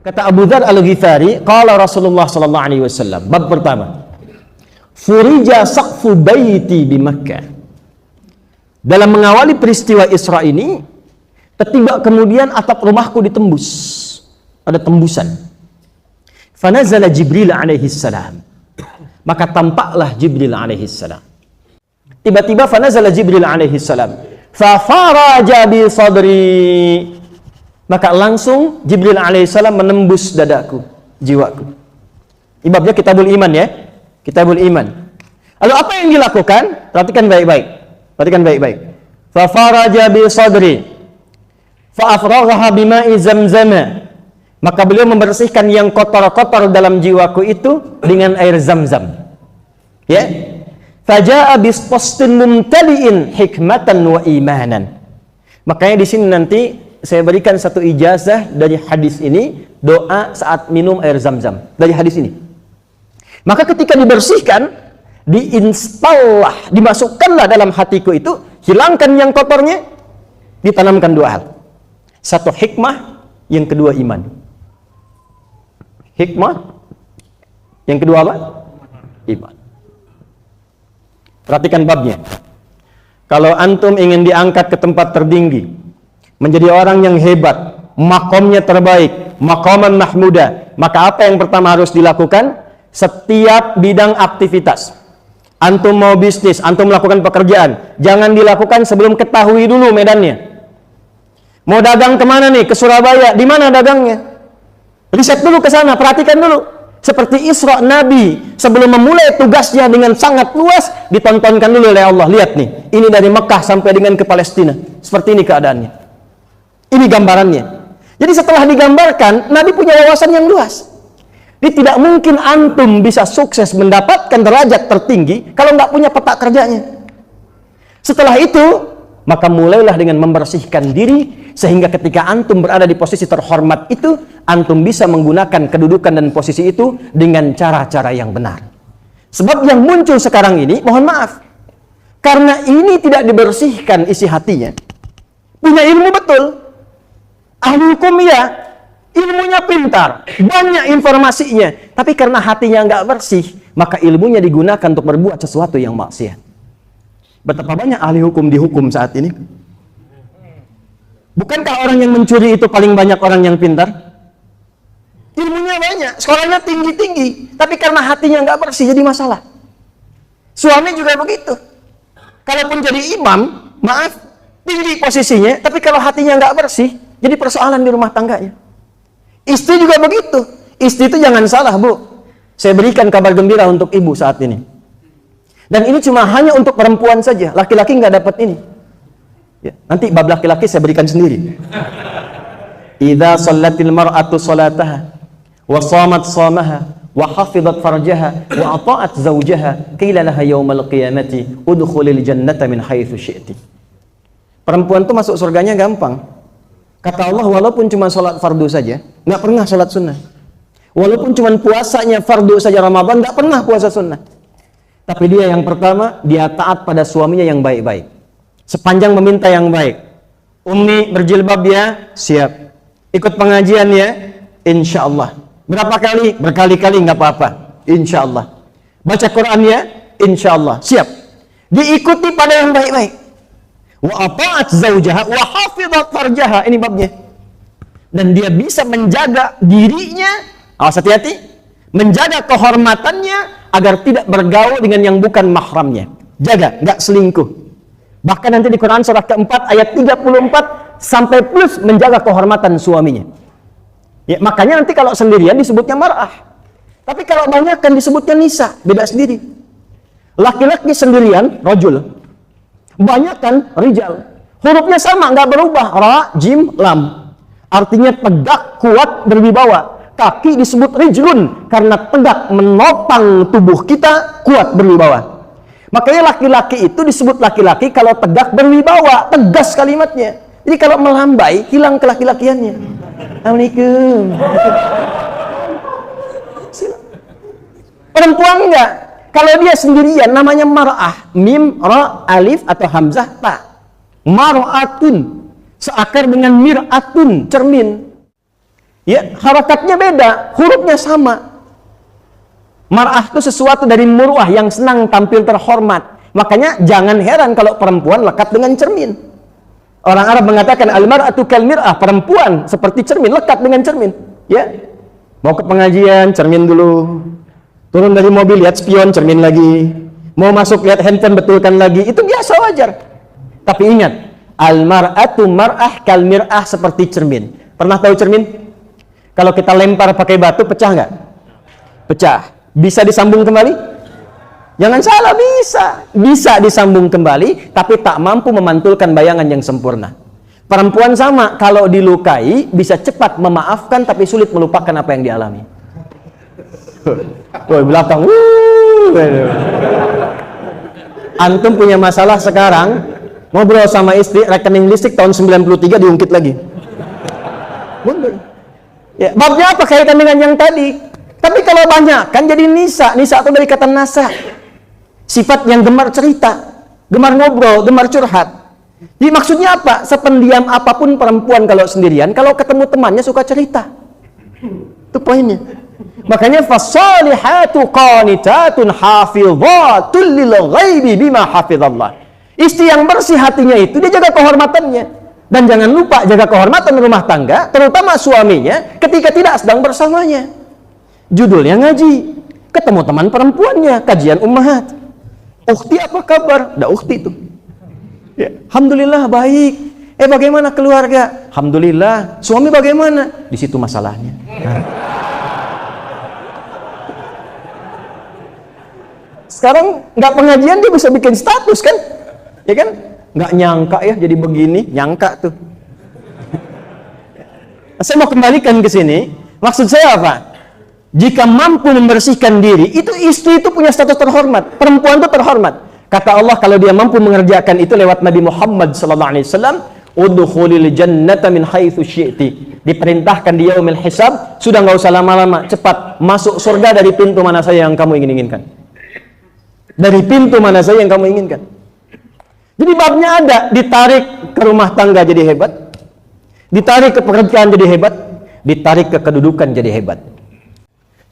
Kata Abu Dzar Al-Ghifari, qala Rasulullah sallallahu alaihi wasallam, bab pertama. Furija saqfu baiti di Makkah. Dalam mengawali peristiwa Isra ini, tiba kemudian atap rumahku ditembus. Ada tembusan. Fanazala Jibril alaihi salam. Maka tampaklah Jibril alaihi salam. Tiba-tiba fanazala Jibril alaihi salam. Fa faraja bi sadri. Maka langsung Jibril alaihissalam menembus dadaku, jiwaku. Ibabnya Kitabul Iman ya, Kitabul Iman. Lalu apa yang dilakukan? Perhatikan baik-baik. Perhatikan baik-baik. Fa faraja bi sadri. Fa afraghaha bima'i zamzam. Maka beliau membersihkan yang kotor-kotor dalam jiwaku itu dengan air Zam-Zam. Ya. Faja'a bistastin mumtali'in hikmatan wa imanan. Makanya di sini nanti saya berikan satu ijazah dari hadis ini, doa saat minum air Zam-Zam dari hadis ini. Maka ketika dibersihkan, diinstallah, dimasukkanlah dalam hatiku itu, hilangkan yang kotornya, ditanamkan dua hal. Satu hikmah, yang kedua iman. Hikmah, yang kedua apa? Iman. Perhatikan babnya. Kalau antum ingin diangkat ke tempat tertinggi, menjadi orang yang hebat, makomnya terbaik, maqaman mahmuda, maka apa yang pertama harus dilakukan? Setiap bidang aktivitas, antum mau bisnis, antum melakukan pekerjaan, jangan dilakukan sebelum ketahui dulu medannya. Mau dagang kemana nih? Ke Surabaya, di mana dagangnya? Riset dulu ke sana, perhatikan dulu. Seperti Isra Nabi, sebelum memulai tugasnya dengan sangat luas, ditontonkan dulu oleh Allah. Lihat nih, ini dari Mekah sampai dengan ke Palestina, seperti ini keadaannya. Ini gambarannya. Jadi setelah digambarkan, Nabi punya wawasan yang luas. Jadi tidak mungkin antum bisa sukses mendapatkan derajat tertinggi kalau nggak punya peta kerjanya. Setelah itu, maka mulailah dengan membersihkan diri, sehingga ketika antum berada di posisi terhormat itu, antum bisa menggunakan kedudukan dan posisi itu dengan cara-cara yang benar. Sebab yang muncul sekarang ini, mohon maaf, karena ini tidak dibersihkan isi hatinya. Punya ilmu betul, ahli hukum ya, ilmunya pintar, banyak informasinya, tapi karena hatinya nggak bersih, maka ilmunya digunakan untuk berbuat sesuatu yang maksiat. Betapa banyak ahli hukum dihukum saat ini. Bukankah orang yang mencuri itu paling banyak orang yang pintar? Ilmunya banyak, sekolahnya tinggi-tinggi, tapi karena hatinya nggak bersih jadi masalah. Suami juga begitu. Kalaupun jadi imam, maaf, tinggi posisinya, tapi kalau hatinya nggak bersih, jadi persoalan di rumah tangganya. Istri juga begitu. Istri itu jangan salah, Bu. Saya berikan kabar gembira untuk ibu saat ini. Dan ini cuma hanya untuk perempuan saja. Laki-laki nggak dapat ini. Ya, nanti bab laki-laki saya berikan sendiri. Idza shallatil mar'atu salataha wa shamat shamaha wa hafizat farjaha wa ata'at zawjaha qila laha yaumal qiyamati udkhulil jannata min haitsu syi'ti. Perempuan itu masuk surganya gampang. Kata Allah, walaupun cuma sholat fardu saja, nggak pernah sholat sunnah. Walaupun cuma puasanya fardu saja Ramadan, nggak pernah puasa sunnah. Tapi dia yang pertama, dia taat pada suaminya yang baik-baik. Sepanjang meminta yang baik. Umi berjilbab ya, siap. Ikut pengajian ya, insya Allah. Berapa kali? Berkali-kali nggak apa-apa, insya Allah. Baca Quran ya, insya Allah, siap. Diikuti pada yang baik-baik. Wa ata'at zawjaha wa hafizat farjaha, ini babnya. Dan dia bisa menjaga dirinya, awas hati-hati, menjaga kehormatannya agar tidak bergaul dengan yang bukan mahramnya. Jaga, nggak selingkuh. Bahkan nanti di Quran surah keempat ayat 34 sampai plus menjaga kehormatan suaminya. Ya, makanya nanti kalau sendirian disebutnya mar'ah. Tapi kalau banyak kan disebutnya nisa, beda sendiri. Laki-laki sendirian, rajul. Banyak kan rijal. Hurufnya sama, nggak berubah. Ra, jim, lam. Artinya tegak, kuat, berwibawa. Kaki disebut rijlun karena tegak menopang tubuh kita, kuat berwibawa. Makanya laki-laki itu disebut laki-laki kalau tegak berwibawa, tegas kalimatnya. Jadi kalau melambai, hilang kelaki-lakiannya. Assalamualaikum. Perempuan enggak. Kalau dia sendirian namanya mar'ah, mim, ra, alif atau hamzah ta. Mar'atun seakar dengan mir'atun, cermin. Ya, harakatnya beda, hurufnya sama. Mar'ah itu sesuatu dari muruah yang senang tampil terhormat. Makanya jangan heran kalau perempuan lekat dengan cermin. Orang Arab mengatakan al-mar'atu kal mir'ah, perempuan seperti cermin, lekat dengan cermin. Ya. Mau ke pengajian, cermin dulu. Turun dari mobil, lihat spion, cermin lagi. Mau masuk, lihat handphone, betulkan lagi. Itu biasa, wajar. Tapi ingat, al-mar'atu mar'ah kal mir'ah, seperti cermin. Pernah tahu cermin? Kalau kita lempar pakai batu, pecah nggak? Pecah. Bisa disambung kembali? Jangan salah, bisa disambung kembali, tapi tak mampu memantulkan bayangan yang sempurna. Perempuan sama, kalau dilukai bisa cepat memaafkan, tapi sulit melupakan apa yang dialami. Woi, belakang. Antum punya masalah sekarang, ngobrol sama istri, rekening listrik tahun 93 diungkit lagi. Mundur. Ya, babnya apa kaitan dengan yang tadi? Tapi kalau banyak, kan jadi nisa. Nisa itu dari kata nasa. Sifat yang gemar cerita, gemar ngobrol, gemar curhat. Jadi maksudnya apa? Sependiam apapun perempuan kalau sendirian, kalau ketemu temannya suka cerita. Itu poinnya. Makanya fasalihatu qanitatun hafizatun lil ghaibi bima hafizallah. Istri yang bersih hatinya itu, dia jaga kehormatannya. Dan jangan lupa jaga kehormatan rumah tangga, terutama suaminya ketika tidak sedang bersamanya. Judulnya ngaji, ketemu teman perempuannya, kajian ummahat. Ukhti apa kabar? Dah ukhti itu. Ya, alhamdulillah baik. Bagaimana keluarga? Alhamdulillah. Suami bagaimana? Di situ masalahnya. Sekarang nggak pengajian dia bisa bikin status kan? Ya kan? Nggak nyangka ya jadi begini, nyangka tuh. Saya mau kembalikan ke sini. Maksud saya apa? Jika mampu membersihkan diri, itu istri itu punya status terhormat, perempuan itu terhormat. Kata Allah kalau dia mampu mengerjakan itu lewat Nabi Muhammad SAW, udkhulil jannata min haitsu syi'ti. Diperintahkan di yaumil hisab, sudah nggak usah lama-lama, cepat masuk surga dari pintu mana saja yang kamu inginkan. Dari pintu mana saja yang kamu inginkan. Jadi babnya ada, ditarik ke rumah tangga jadi hebat, ditarik ke pekerjaan jadi hebat, ditarik ke kedudukan jadi hebat.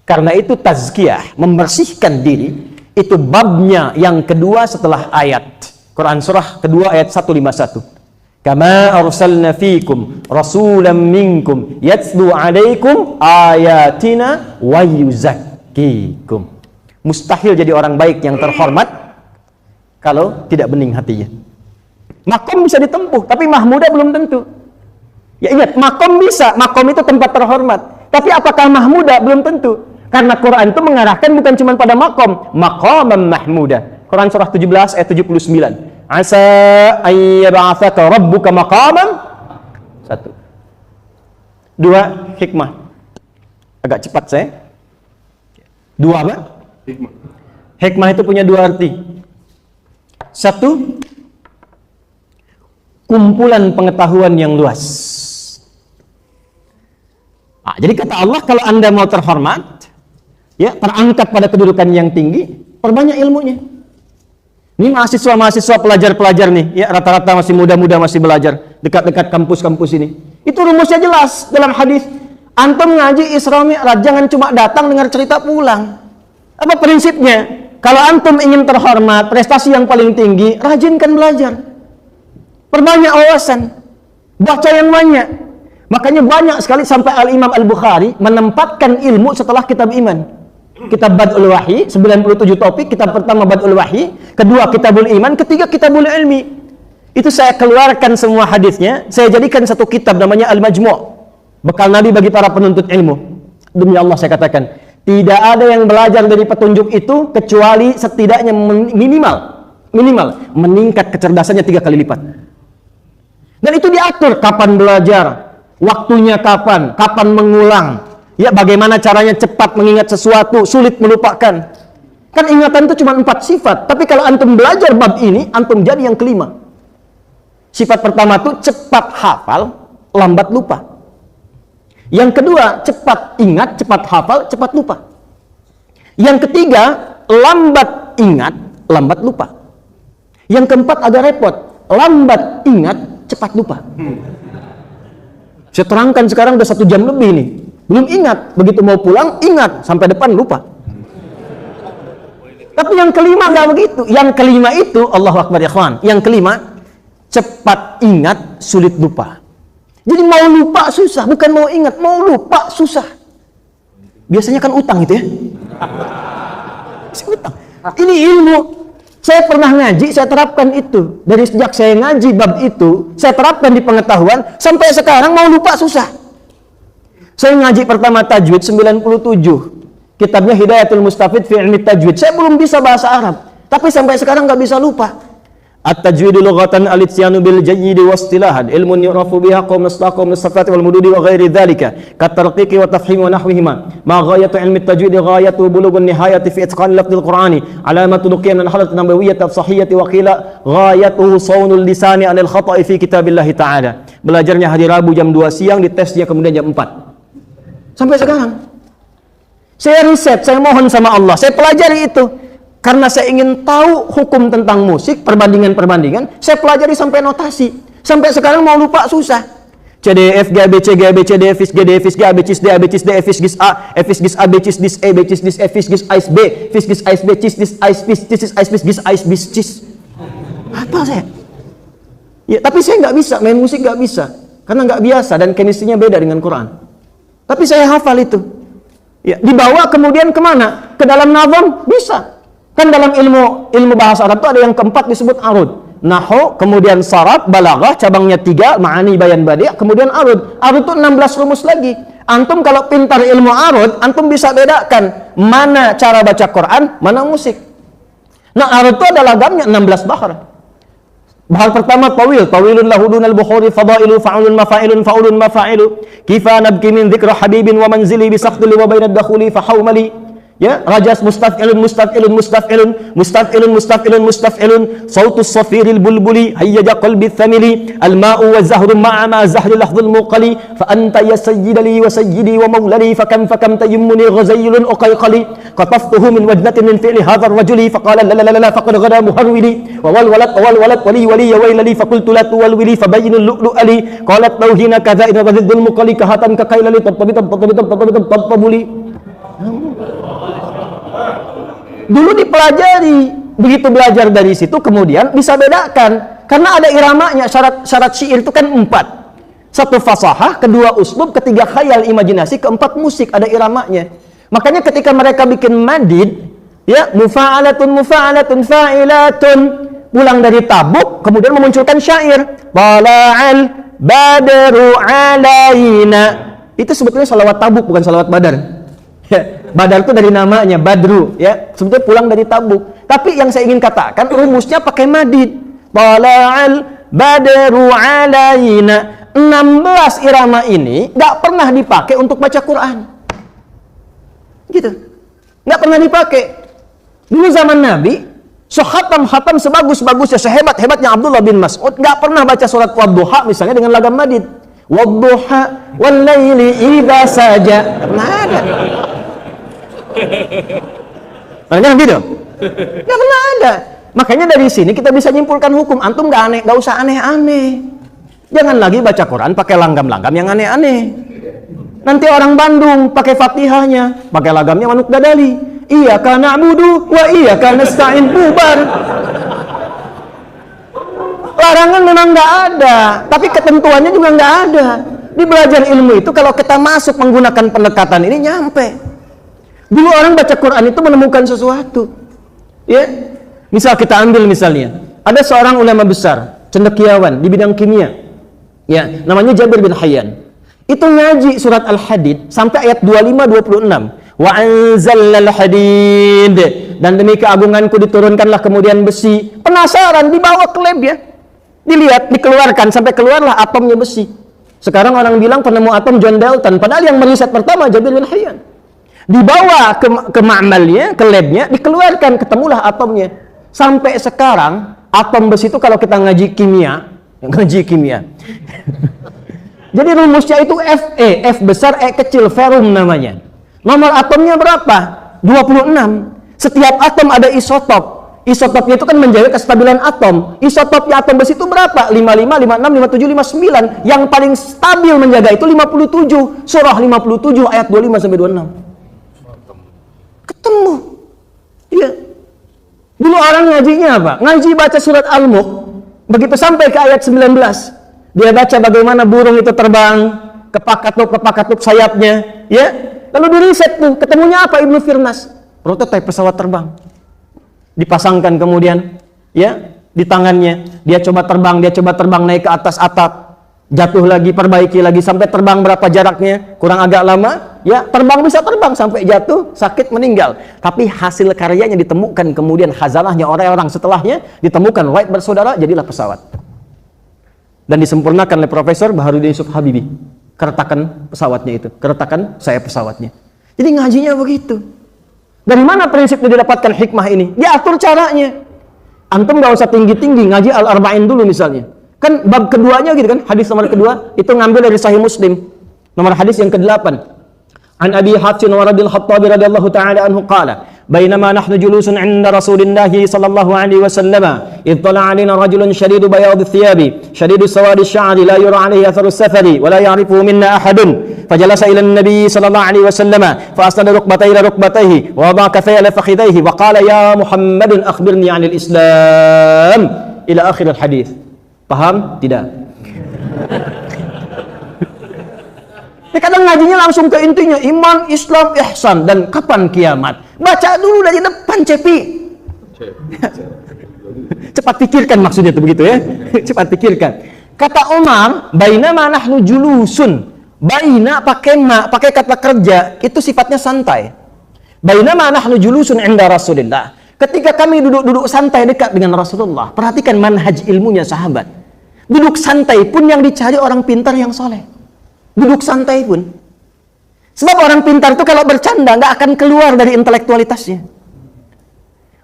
Karena itu tazkiyah, membersihkan diri, itu babnya yang kedua setelah ayat. Quran surah kedua ayat 151. Kama arsalna fikum rasulan minkum yatlu alaikum ayatina wa yuzakkikum. Mustahil jadi orang baik yang terhormat kalau tidak bening hatinya. Makom bisa ditempuh, tapi mahmudah belum tentu. Ya ingat, makom bisa, makom itu tempat terhormat. Tapi apakah mahmudah? Belum tentu. Karena Quran itu mengarahkan bukan cuma pada makom, maqaman mahmudah. Quran surah 17 ayat 79. Asa ayyab'atsaka rabbuka maqaman. 1. 2, hikmah. Agak cepat saya. 2 apa? Hikmah. Hikmah itu punya 2 arti. 1, kumpulan pengetahuan yang luas. Jadi kata Allah, kalau Anda mau terhormat, ya, terangkat pada kedudukan yang tinggi, perbanyak ilmunya. Ini mahasiswa-mahasiswa pelajar-pelajar nih, ya rata-rata masih muda-muda, masih belajar dekat-dekat kampus-kampus ini. Itu rumusnya jelas dalam hadis. Antum ngaji Isra Mi'raj, jangan cuma datang dengar cerita pulang. Apa prinsipnya? Kalau antum ingin terhormat, prestasi yang paling tinggi, rajinkan belajar. Perbanyak wawasan, baca yang banyak. Makanya banyak sekali sampai Al-Imam Al-Bukhari menempatkan ilmu setelah kitab iman. Kitab Bad'ul Wahyi, 97 topik. Kitab pertama Bad'ul Wahyi, kedua Kitabul Iman, ketiga Kitabul Ilmi. Itu saya keluarkan semua hadisnya, saya jadikan satu kitab namanya Al-Majmu', bekal Nabi bagi para penuntut ilmu. Demi Allah saya katakan, tidak ada yang belajar dari petunjuk itu kecuali setidaknya minimal meningkat kecerdasannya 3 kali lipat. Dan itu diatur kapan belajar, waktunya kapan mengulang, ya bagaimana caranya cepat mengingat sesuatu, sulit melupakan. Kan ingatan itu cuma 4 sifat, tapi kalau antum belajar bab ini, antum jadi yang kelima. Sifat pertama itu cepat hafal, lambat lupa. Yang kedua, cepat ingat, cepat hafal, cepat lupa. Yang ketiga, lambat ingat, lambat lupa. Yang keempat agak repot, lambat ingat, cepat lupa. Saya terangkan sekarang udah 1 jam lebih nih. Belum ingat, begitu mau pulang ingat, sampai depan lupa. Tapi yang kelima nggak begitu. Yang kelima itu, Allahu Akbar ya kawan. Yang kelima, cepat ingat, sulit lupa. Jadi mau lupa susah, bukan mau ingat, mau lupa susah. Biasanya kan utang itu ya. Utang. Ini ilmu. Saya pernah ngaji, saya terapkan itu. Dari sejak saya ngaji bab itu, saya terapkan di pengetahuan, sampai sekarang mau lupa susah. Saya ngaji pertama tajwid 97. Kitabnya Hidayatul Mustafid fi Ilmi Tajwid. Saya belum bisa bahasa Arab, tapi sampai sekarang nggak bisa lupa. At-tajwidu lughatan al-ityanu bil jayyid wa istilahan ilmun yurafu biha qawm nastaqum nastafati wal mududi wa ghairi dhalika katarqiqi wa tafhim wa nahwihima ma ghayatu ilmi at-tajwid ghayatu bulughun nihayati fi itqan lafdhil qur'ani alamatu luqyan min halat nabawiyyah sahiyyah wa qila ghayatuhu sawnul lisani anil khata'i fi kitabillah ta'ala. Belajarnya hari Rabu jam 2 siang, ditesnya kemudian jam 4. Sampai sekarang saya riset, saya mohon sama Allah, saya pelajari itu. Karena saya ingin tahu hukum tentang musik, perbandingan-perbandingan, saya pelajari sampai notasi. Sampai sekarang mau lupa susah. C, D, F, G, A, B, C, G, A, B, C, D, F, G, D, F, G, A, B, C, D, A, B, C, D, F, G, A, F, G, A, B, C, D, A, B, C, D, F, G, A, B, F, G, A, B, C, D, A, B, C, D, apa saya? Ya, tapi saya nggak bisa, main musik nggak bisa. Karena nggak biasa dan chemistry-nya beda dengan Quran. Tapi saya hafal itu. Ya, dibawa kemudian kemana? Ke dalam nazam bisa. Kan dalam ilmu bahasa Arab itu ada yang keempat disebut arud. Nahwu, kemudian saraf, balaghah, cabangnya 3, ma'ani, bayan, badi', kemudian arud. Arud itu 16 rumus lagi. Antum kalau pintar ilmu arud, antum bisa bedakan mana cara baca Quran, mana musik. Nah, arud itu ada lagamnya 16 bahar. Bahar pertama tawilun lahu dunal bukhuri fadailu fa'ulun mafa'ilun fa'ulun mafa'ilu kifa nabki min dhikra habibin wa manzili bi saqdili wa bainad dakhuli fa hawmali. Ya, rajas mustaf'ilun mustaf'ilun mustaf'ilun mustaf'ilun mustaf'ilun mustaf'ilun sautus safiril bulbuli hayyaja qalbi thamili al-ma'u wa zahru ma'a ma zahri lahdhul muqali fa anta ya sayyidali wa sayyidi wa mawlali fa kam tayammuni ghazaylun uqayqali qataftuhu min wajnatin min fi'li hadha ar-rajuli fa qala la la la faqad ghada muharwili wa wal walad wali ya waylali fa qultu la tuwalwili fa bayyinul lu'lu'ali qalat tawhina kadha ina ghadhul muqali kahatan ka kailali tabtabuli. Dulu dipelajari, begitu belajar dari situ kemudian bisa bedakan, karena ada iramanya. Syarat syair itu kan 4. 1 fasahah, 2 uslub, 3 khayal imajinasi, 4 musik, ada iramanya. Makanya ketika mereka bikin madid, ya, mufa'alatun fa'ilatun, pulang dari Tabuk kemudian memunculkan syair tala'al badru alaina. Itu sebetulnya salawat Tabuk, bukan salawat Badar. Badar itu dari namanya Badru, ya, sebetulnya pulang dari Tabuk. Tapi yang saya ingin katakan rumusnya pakai madid. Tala'al badru alaina. 16 irama ini nggak pernah dipakai untuk baca Quran. Gitu. Nggak pernah dipakai. Dulu zaman Nabi, khatam sebagus-bagusnya, sehebat-hebatnya Abdullah bin Mas'ud, nggak pernah baca surat Wadduha misalnya dengan lagam madid. Wadduha wal laili idza saja. Nggak ada. Jangan gitu. Nggak pernah ada. Makanya dari sini kita bisa nyimpulkan hukum. Antum nggak usah aneh-aneh. Jangan lagi baca Quran pakai langgam-langgam yang aneh-aneh. Nanti orang Bandung pakai Fatihahnya, pakai lagamnya Manuk Dadali. Iyyaka na'budu wa iyyaka nasta'in, bubar. Larangan memang nggak ada, tapi ketentuannya juga nggak ada. Di belajar ilmu itu kalau kita masuk menggunakan pendekatan ini nyampe. Dulu orang baca Quran itu menemukan sesuatu. Ya, misal kita ambil misalnya, ada seorang ulama besar, cendekiawan di bidang kimia. Ya, namanya Jabir bin Hayyan. Itu ngaji surat Al-Hadid sampai ayat 25-26. Wa anzalnal hadid, dan demi keagunganku diturunkanlah kemudian besi. Penasaran, dibawa ke lab ya. Dilihat, dikeluarkan sampai keluarlah atomnya besi. Sekarang orang bilang penemu atom John Dalton, padahal yang meriset pertama Jabir bin Hayyan. Dibawa ke ma'malnya, ke labnya, dikeluarkan, ketemulah atomnya. Sampai sekarang atom besi itu kalau kita ngaji kimia. Jadi rumusnya itu Fe, F besar, E kecil, ferum namanya. Nomor atomnya berapa? 26. Setiap atom ada isotop. Isotopnya itu kan menjaga kestabilan atom. Isotopnya atom besi itu berapa? 55, 56, 57, 59. Yang paling stabil menjaga itu 57. Surah 57 ayat 25 sampai 26. Ketemu. Iya. Dulu orang ngajinya apa? Ngaji baca surat Al-Mulk. Begitu sampai ke ayat 19, dia baca bagaimana burung itu terbang, kepak-katuk sayapnya, ya. Lalu diriset tuh, ketemunya apa? Ibnu Firnas, prototipe pesawat terbang. Dipasangkan kemudian, ya, di tangannya. Dia coba terbang naik ke atas atap, jatuh lagi, perbaiki lagi sampai terbang berapa jaraknya, kurang agak lama, ya, bisa terbang sampai jatuh, sakit, meninggal. Tapi hasil karyanya ditemukan kemudian khazanahnya orang-orang setelahnya ditemukan Wright bersaudara, jadilah pesawat. Dan disempurnakan oleh Profesor Baharudin Yusuf Habibi. Keretakan pesawatnya itu, keretakan saya pesawatnya. Jadi ngajinya begitu. Dari mana prinsip didapatkan hikmah ini? Diatur caranya. Antum gak usah tinggi-tinggi, ngaji Al-Arba'in dulu misalnya. Kan bab keduanya gitu kan, hadis nomor kedua itu ngambil dari Sahih Muslim. Nomor hadis yang ke-8. An Abi Hatsin wa Radil Khattabi radhiyallahu ta'ala anhu qala, "Bainama nahnu julusun 'inda Rasulillah sallallahu alaihi wasallam, idh tala'a 'alaina rajulun shadidu bayad ath-thiyabi, shadidu sawadi asy-sya'ri, la yura 'alaihi atharu as-safari, wa la ya'rifu minna ahadun. Fajalasa ila an-nabi sallallahu alaihi wasallam, fa asnada rukbatayhi ila rukbatayhi, wa wada'a kaffayhi ala fakhidayhi, wa qala ya Muhammadun akhbirni 'anil Islam." Ila akhir al-hadis. Paham? Tidak. Kadang ngajinya langsung ke intinya, iman, Islam, ihsan, dan kapan kiamat. Baca dulu dari depan, cepi. Cepat pikirkan maksudnya itu begitu ya. Cepat pikirkan. Kata Umar, bainama nahnu julusun. Baina pakai pakai kata kerja, itu sifatnya santai. Bainama nahnu julusun inda Rasulillah. Ketika kami duduk-duduk santai dekat dengan Rasulullah, perhatikan manhaj ilmunya sahabat. Duduk santai pun yang dicari orang pintar yang soleh. Duduk santai pun. Sebab orang pintar itu kalau bercanda nggak akan keluar dari intelektualitasnya.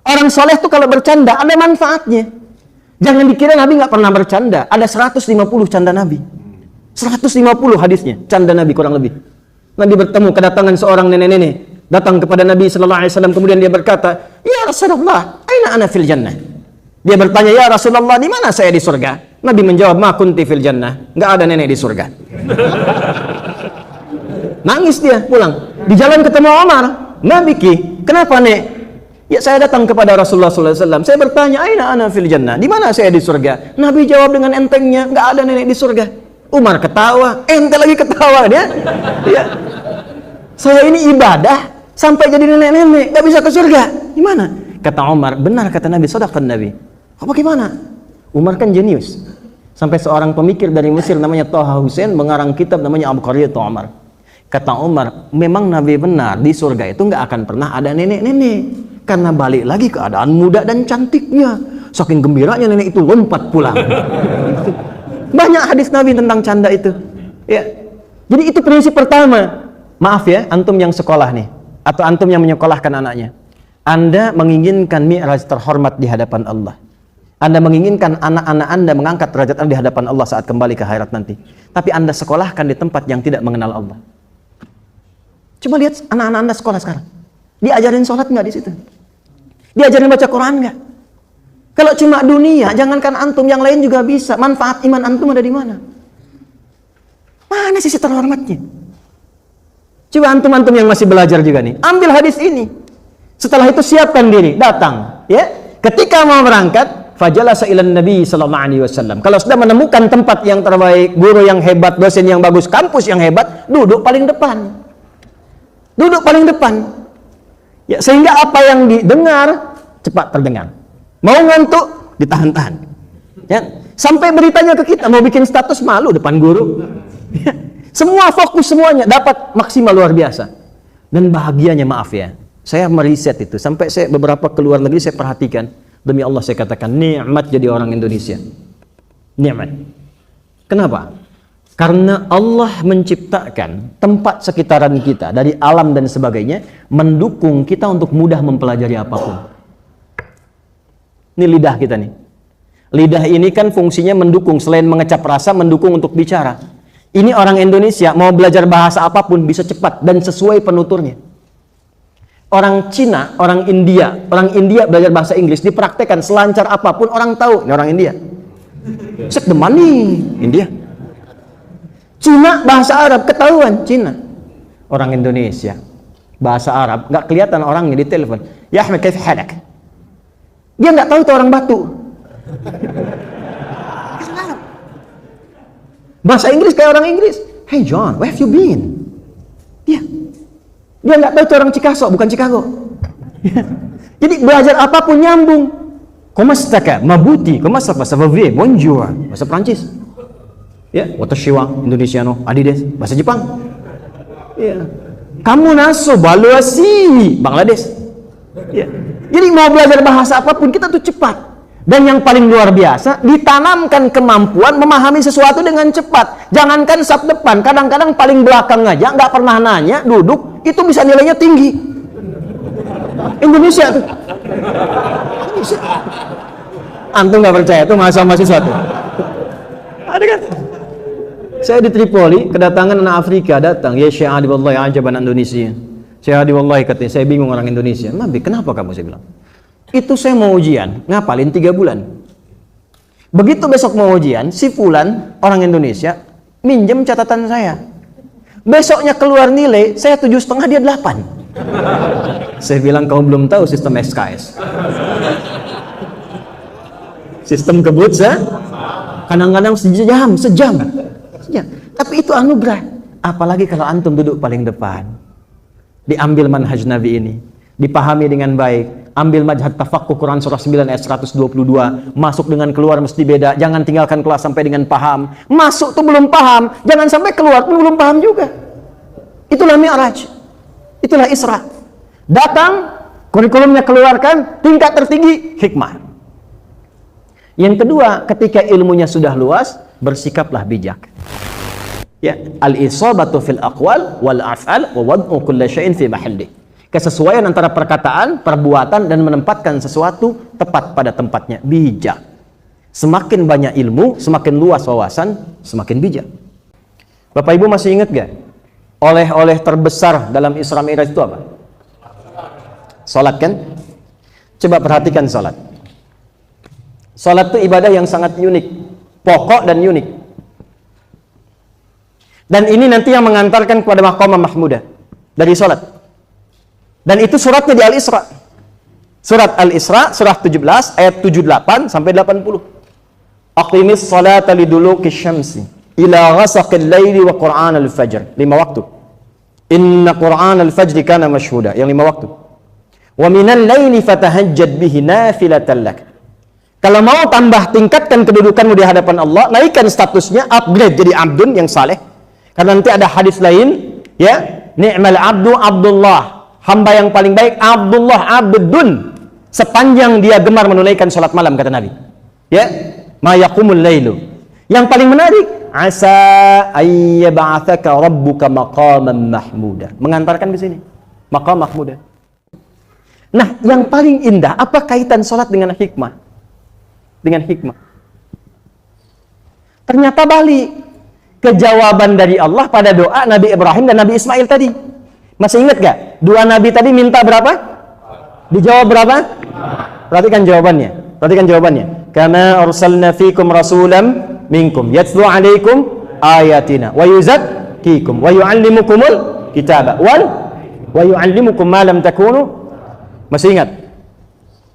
Orang soleh itu kalau bercanda ada manfaatnya. Jangan dikira Nabi nggak pernah bercanda. Ada 150 canda Nabi. 150 hadisnya canda Nabi kurang lebih. Nabi bertemu kedatangan seorang nenek-nenek datang kepada Nabi sallallahu alaihi wasallam, kemudian dia berkata, "Ya Rasulullah, aina ana fil jannah?" Dia bertanya, "Ya Rasulullah, di mana saya di surga?" Nabi menjawab, "Ma kunti fil jannah." Enggak ada nenek di surga. Nangis dia pulang. Di jalan ketemu Umar. "Nabi ki, kenapa nek?" "Ya saya datang kepada Rasulullah sallallahu alaihi wasallam. Saya bertanya, aina ana fil jannah? Di mana saya di surga?" Nabi jawab dengan entengnya, "Enggak ada nenek di surga." Umar ketawa, ente lagi ketawa dia. Ya. Saya ini ibadah sampai jadi nenek-nenek, enggak bisa ke surga. Gimana? Kata Umar, benar kata Nabi, shadaqan Nabi. Apa gimana? Umar kan jenius. Sampai seorang pemikir dari Mesir namanya Thaha Hussein mengarang kitab namanya Abqariyat Umar. Kata Umar, memang Nabi benar, di surga itu nggak akan pernah ada nenek-nenek. Karena balik lagi keadaan muda dan cantiknya. Saking gembiranya nenek itu lompat pulang. Banyak hadis Nabi tentang canda itu. Ya. Jadi itu prinsip pertama. Maaf ya, antum yang sekolah nih. Atau antum yang menyekolahkan anaknya. Anda menginginkan mi'raj terhormat di hadapan Allah. Anda menginginkan anak-anak Anda mengangkat derajat Anda di hadapan Allah saat kembali ke akhirat nanti. Tapi Anda sekolahkan di tempat yang tidak mengenal Allah. Coba lihat anak-anak Anda sekolah sekarang. Diajarin sholat nggak di situ? Diajarin baca Quran nggak? Kalau cuma dunia, jangankan antum, yang lain juga bisa. Manfaat iman antum ada di mana? Mana sisi terhormatnya? Coba antum-antum yang masih belajar juga nih, ambil hadis ini. Setelah itu siapkan diri, datang. Ya, ketika mau berangkat, fajalasa ilan Nabi sallallahu alaihi wasallam. Kalau sudah menemukan tempat yang terbaik, guru yang hebat, dosen yang bagus, kampus yang hebat, duduk paling depan. Duduk paling depan. Ya, sehingga apa yang didengar cepat terdengar. Mau ngantuk ditahan-tahan. Ya, sampai beritanya ke kita, mau bikin status malu depan guru. Ya, semua fokus semuanya dapat maksimal luar biasa. Dan bahagianya, maaf ya, saya meriset itu sampai saya beberapa keluar negeri saya perhatikan. Demi Allah saya katakan, nikmat jadi orang Indonesia. Nikmat. Kenapa? Karena Allah menciptakan tempat sekitaran kita dari alam dan sebagainya mendukung kita untuk mudah mempelajari apapun. Ini lidah kita nih. Lidah ini kan fungsinya mendukung, selain mengecap rasa, mendukung untuk bicara. Ini orang Indonesia mau belajar bahasa apapun bisa cepat dan sesuai penuturnya. Orang Cina, orang India belajar bahasa Inggris, dipraktekkan selancar apapun orang tahu, ini orang India. Set the money, India. Cina bahasa Arab ketahuan, Cina. Orang Indonesia bahasa Arab nggak kelihatan orangnya di telepon. Ya Ahmed, kaif halak? Dia nggak tahu itu orang Batu. Bahasa Inggris kayak orang Inggris. Hey John, where have you been? Dia nggak tahu itu orang Chicago, bukan Chicago. Jadi belajar apapun nyambung. Komastaka, mabuti, komastaka, savavie, bonjour, bahasa Prancis. Ya, watashiwa, Indonesiano, adides, bahasa Jepang. Ya. Kamu naso, baluasi, Bangladesh. Ya. Jadi mau belajar bahasa apapun kita tuh cepat. Dan yang paling luar biasa, ditanamkan kemampuan memahami sesuatu dengan cepat. Jangankan sab depan, kadang-kadang paling belakang aja, nggak pernah nanya, duduk, itu bisa nilainya tinggi. Indonesia tuh. Antum nggak percaya tuh mahasiswa tuh. Ada kan? Saya di Tripoli, kedatangan anak Afrika datang. Ya Syekh Hadi wallahi ajaban Indonesia. Syekh Hadi wallahi katanya, saya bingung orang Indonesia. Nabi, kenapa kamu? Saya bilang. Itu saya mau ujian, ngapalin 3 bulan. Begitu besok mau ujian, si Fulan, orang Indonesia, minjem catatan saya. Besoknya keluar nilai, saya 7,5, dia 8. Saya bilang, kamu belum tahu sistem SKS. Sistem kebut, kadang-kadang sejam. Tapi itu anugerah. Apalagi kalau antum duduk paling depan. Diambil manhaj Nabi ini, dipahami dengan baik. Ambil majhad tafaqquh Quran surah 9 ayat 122. Masuk dengan keluar mesti beda. Jangan tinggalkan kelas sampai dengan paham. Masuk tuh belum paham, jangan sampai keluar pun belum paham juga. Itulah Mi'raj. Itulah Isra. Datang, kurikulumnya keluarkan, tingkat tertinggi hikmah. Yang kedua, ketika ilmunya sudah luas, bersikaplah bijak. Ya, al-isabatu fil aqwal wal af'al wa wad'u kulli syai'in fi mahallihi. Kesesuaian antara perkataan, perbuatan, dan menempatkan sesuatu tepat pada tempatnya. Bijak. Semakin banyak ilmu, semakin luas wawasan, semakin bijak. Bapak Ibu masih ingat gak? Oleh-oleh terbesar dalam Isra Mi'raj itu apa? Salat kan? Coba perhatikan salat. Salat itu ibadah yang sangat unik. Pokok dan unik. Dan ini nanti yang mengantarkan kepada maqamah mahmudah. Dari salat. Dan itu suratnya di Al-Isra. Surat Al-Isra, surah 17, ayat 78 sampai 80. Aqimis salata liduluki syamsi ila ghasaqil laili wa Qur'an al-fajr. 5 waktu. Inna Qur'an al-fajr kana mashhuda. Yang 5 waktu. Wa minal laili fatahajjad bihi nafilatan lak. Kalau mau tambah tingkatkan kedudukanmu di hadapan Allah, naikkan statusnya, upgrade jadi abdun yang saleh. Karena nanti ada hadis lain, ya, ni'mal abdu Abdullah. Hamba yang paling baik Abdullah abdun, sepanjang dia gemar menunaikan salat malam, kata Nabi. Ya, ma yaqumul lailu. Yang paling menarik, asa ayyab'atsaka rabbuka maqaman mahmuda. Mengantarkan di sini maqam mahmuda. Nah, yang paling indah, apa kaitan salat dengan hikmah? Dengan hikmah. Ternyata balik kejawaban dari Allah pada doa Nabi Ibrahim dan Nabi Ismail tadi. Masih ingat gak? Dua nabi tadi minta berapa? Dijawab berapa? Perhatikan jawabannya. Perhatikan jawabannya. Kama arsalna fikum rasulam minkum yatlu alaikum ayatina wa yuzakkikum wa yuallimukumul kitaba wa yuallimukum ma lam takunu. Masih ingat?